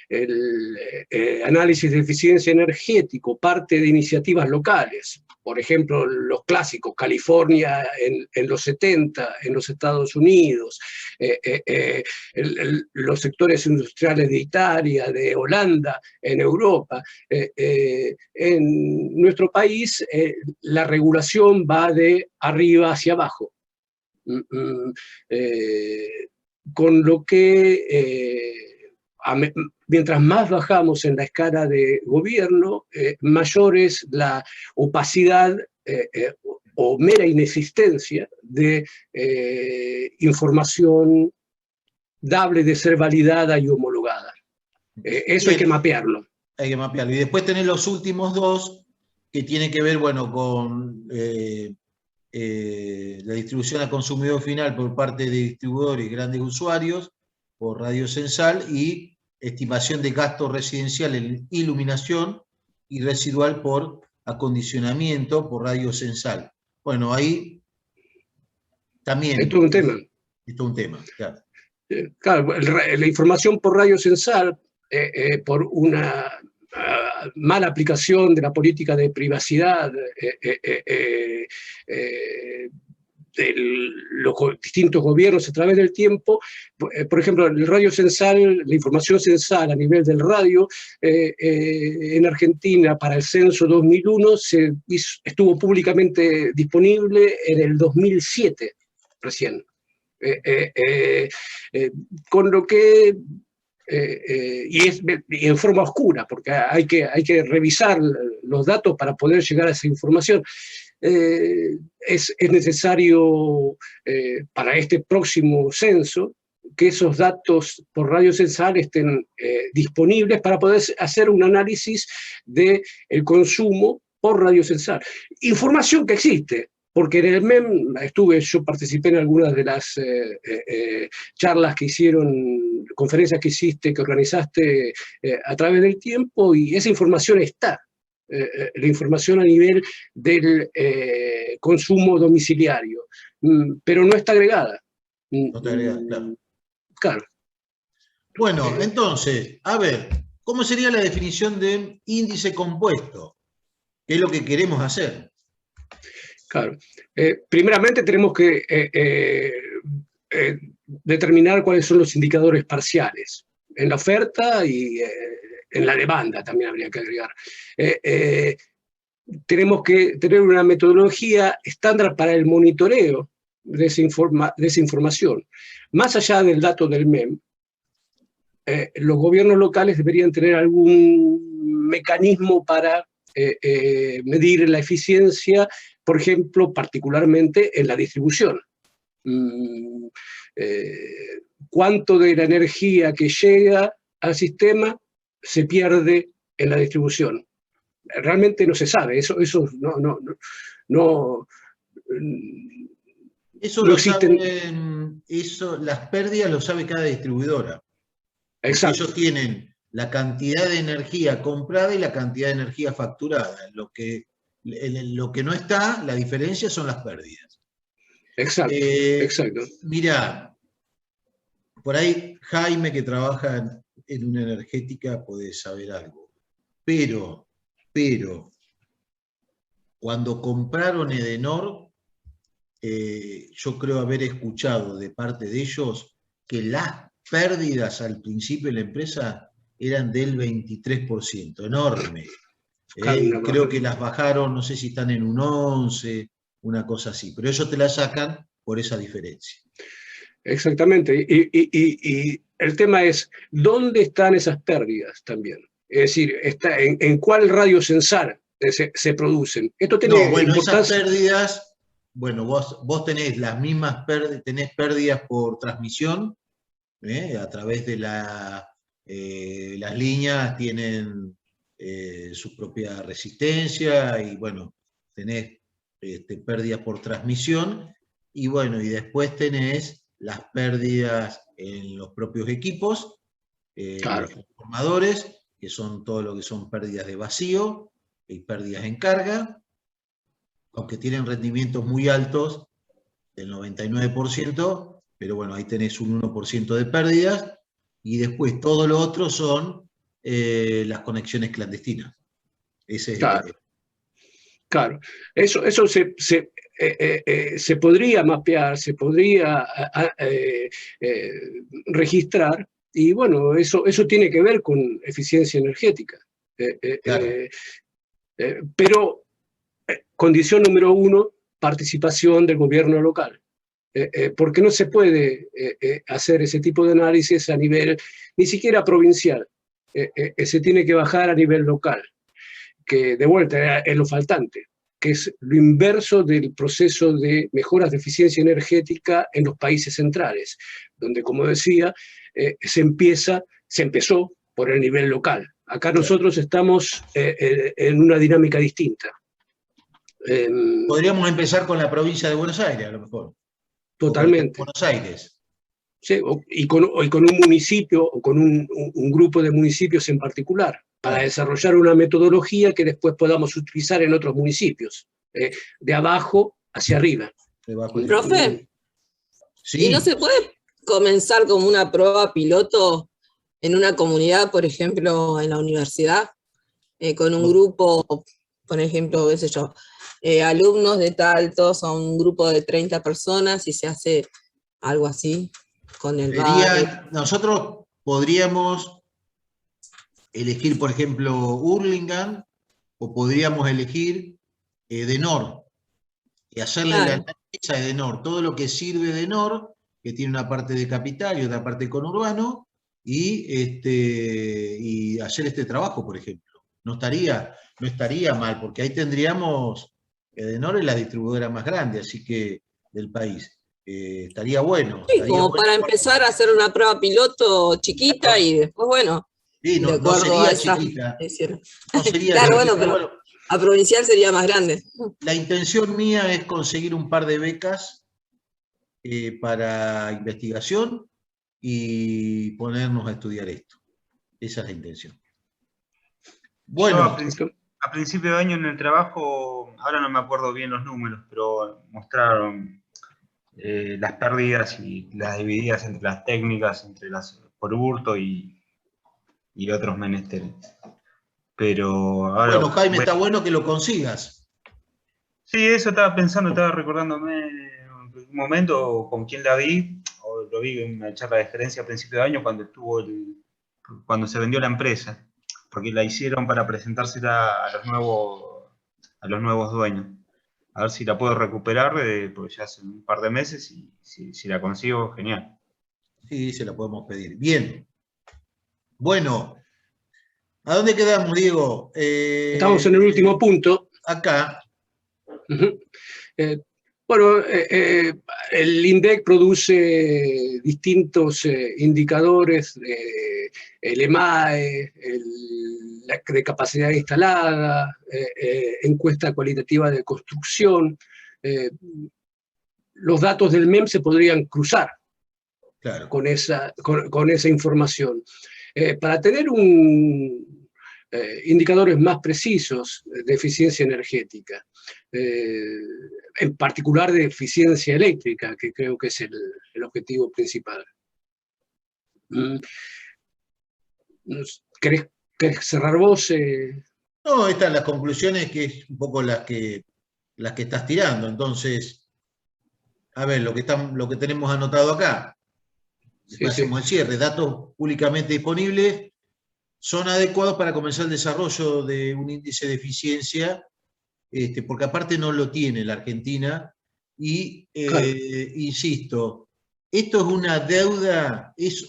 [SPEAKER 8] el análisis de eficiencia energética parte de iniciativas locales, por ejemplo, los clásicos, California en los 70, en los Estados Unidos, los sectores industriales de Italia, de Holanda, en Europa. En nuestro país la regulación va de arriba hacia abajo, con lo que mientras más bajamos en la escala de gobierno, mayor es la opacidad o mera inexistencia de información dable de ser validada y homologada. Eso hay que mapearlo.
[SPEAKER 1] Hay que mapearlo. Y después tenés los últimos dos, que tiene que ver, bueno, con la distribución al consumidor final por parte de distribuidores y grandes usuarios por radio censal y estimación de gasto residencial en iluminación y residual por acondicionamiento por radio censal. Bueno, ahí también...
[SPEAKER 8] Esto es un tema.
[SPEAKER 1] Esto es un tema, claro.
[SPEAKER 8] Claro, la información por radio censal, por una mala aplicación de la política de privacidad de los distintos gobiernos a través del tiempo. Por ejemplo, el radio censal, la información censal a nivel del radio, en Argentina para el censo 2001 estuvo públicamente disponible en el 2007 recién. Con lo que, y en forma oscura, porque hay que revisar los datos para poder llegar a esa información. Es necesario para este próximo censo que esos datos por radio censal estén disponibles para poder hacer un análisis del consumo por radio censal. Información que existe, porque en el MEM yo participé en algunas de las charlas que hicieron, conferencias que hiciste, que organizaste a través del tiempo, y esa información está. La información a nivel del consumo domiciliario, pero no está agregada.
[SPEAKER 1] No está agregada, claro.
[SPEAKER 8] Claro.
[SPEAKER 1] Bueno, entonces, a ver, ¿cómo sería la definición de índice compuesto? ¿Qué es lo que queremos hacer?
[SPEAKER 8] Claro. Primeramente tenemos que determinar cuáles son los indicadores parciales en la oferta y en la demanda, también habría que agregar. Tenemos que tener una metodología estándar para el monitoreo de esa información. Más allá del dato del MEM, los gobiernos locales deberían tener algún mecanismo para medir la eficiencia, por ejemplo, particularmente en la distribución. ¿Cuánto de la energía que llega al sistema se pierde en la distribución? Realmente no se sabe, eso no
[SPEAKER 1] existen. Las pérdidas lo sabe cada distribuidora.
[SPEAKER 8] Exacto.
[SPEAKER 1] Ellos tienen la cantidad de energía comprada y la cantidad de energía facturada. Lo que no está, la diferencia son las pérdidas.
[SPEAKER 8] Exacto, exacto.
[SPEAKER 1] Mirá, por ahí Jaime, que trabaja en una energética, puede saber algo. Pero, cuando compraron Edenor, yo creo haber escuchado de parte de ellos que las pérdidas al principio de la empresa eran del 23%, enorme. Creo que las bajaron, no sé si están en un 11%, una cosa así, pero ellos te la sacan por esa diferencia.
[SPEAKER 8] Exactamente, y el tema es, ¿dónde están esas pérdidas también? Es decir, ¿en cuál radio censal se producen? Esto tiene
[SPEAKER 1] esas pérdidas, bueno, vos tenés las mismas pérdidas, tenés pérdidas por transmisión, a través de las líneas tienen su propia resistencia, y bueno, tenés pérdidas por transmisión, y bueno, y después tenés las pérdidas en los propios equipos,
[SPEAKER 8] claro,
[SPEAKER 1] los transformadores, que son todo lo que son pérdidas de vacío y pérdidas en carga, aunque tienen rendimientos muy altos, del 99%, pero bueno, ahí tenés un 1% de pérdidas, y después todo lo otro son las conexiones clandestinas. Ese es
[SPEAKER 8] claro. Eso se podría mapear, se podría registrar, y bueno, eso tiene que ver con eficiencia energética.
[SPEAKER 1] Claro.
[SPEAKER 8] Pero condición número 1, participación del gobierno local. Porque no se puede hacer ese tipo de análisis a nivel ni siquiera provincial. Se tiene que bajar a nivel local, que de vuelta es lo faltante, que es lo inverso del proceso de mejoras de eficiencia energética en los países centrales, donde, como decía, se empezó por el nivel local. Acá nosotros estamos en una dinámica distinta.
[SPEAKER 1] Podríamos empezar con la provincia de Buenos Aires, a lo mejor.
[SPEAKER 8] Totalmente.
[SPEAKER 1] Buenos Aires.
[SPEAKER 8] Sí, y con un municipio o con un grupo de municipios en particular, para desarrollar una metodología que después podamos utilizar en otros municipios, de abajo hacia arriba.
[SPEAKER 2] Profe,
[SPEAKER 1] Sí.
[SPEAKER 2] ¿y no se puede comenzar como una prueba piloto en una comunidad, por ejemplo, en la universidad, con un grupo, por ejemplo, qué sé yo, alumnos de tal, todos son un grupo de 30 personas y se hace algo así con el barrio?
[SPEAKER 1] Nosotros podríamos elegir, por ejemplo, Hurlingham, o podríamos elegir Edenor, y hacerle la análisis a Edenor, todo lo que sirve de Edenor, que tiene una parte de capital y otra parte conurbano, y hacer este trabajo, por ejemplo. No estaría mal, porque ahí tendríamos, Edenor es la distribuidora más grande, así que, del país. Estaría bueno.
[SPEAKER 2] Sí, como para empezar a hacer una prueba piloto chiquita y después, bueno,
[SPEAKER 1] sí, no,
[SPEAKER 2] de acuerdo
[SPEAKER 1] sería
[SPEAKER 2] a esa,
[SPEAKER 1] chiquita.
[SPEAKER 2] No
[SPEAKER 1] sería
[SPEAKER 2] claro,
[SPEAKER 1] chiquita,
[SPEAKER 2] bueno, pero a provincial sería más grande.
[SPEAKER 1] La intención mía es conseguir un par de becas para investigación y ponernos a estudiar esto. Esa es la intención. Bueno.
[SPEAKER 5] Yo a principio de año en el trabajo, ahora no me acuerdo bien los números, pero mostraron las pérdidas y las divididas entre las técnicas, entre las por hurto y otros menesteres. Pero ahora,
[SPEAKER 1] bueno, Jaime, está bueno que lo consigas.
[SPEAKER 5] Sí, eso estaba pensando, estaba recordándome en un momento con quién la vi, o lo vi en una charla de gerencia a principio de año cuando cuando se vendió la empresa, porque la hicieron para presentársela a los nuevos dueños. A ver si la puedo recuperar, porque ya hace un par de meses, y si la consigo, genial.
[SPEAKER 1] Sí, se la podemos pedir. Bien. Bueno, ¿a dónde quedamos, Diego?
[SPEAKER 8] Estamos en el último punto.
[SPEAKER 1] Acá.
[SPEAKER 8] Bueno, el INDEC produce distintos indicadores, el EMAE, de capacidad instalada, encuesta cualitativa de construcción. Los datos del MEM se podrían cruzar con esa información. Para tener indicadores más precisos de eficiencia energética, en particular de eficiencia eléctrica, que creo que es el objetivo principal. ¿Querés cerrar vos?
[SPEAKER 1] No, estas son las conclusiones, que es un poco las que estás tirando. Entonces, a ver, lo que tenemos anotado acá. Después hacemos el cierre. Datos públicamente disponibles son adecuados para comenzar el desarrollo de un índice de eficiencia, porque aparte no lo tiene la Argentina, y insisto, esto es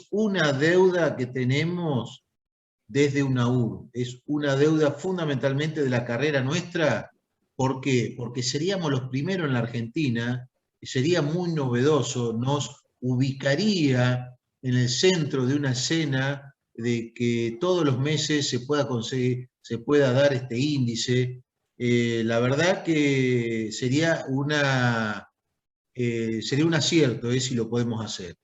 [SPEAKER 1] una deuda que tenemos desde UNAUR, es una deuda fundamentalmente de la carrera nuestra. ¿Por qué? Porque seríamos los primeros en la Argentina, y sería muy novedoso, nos ubicaría en el centro de una escena de que todos los meses se pueda dar este índice. La verdad que sería un acierto si lo podemos hacer.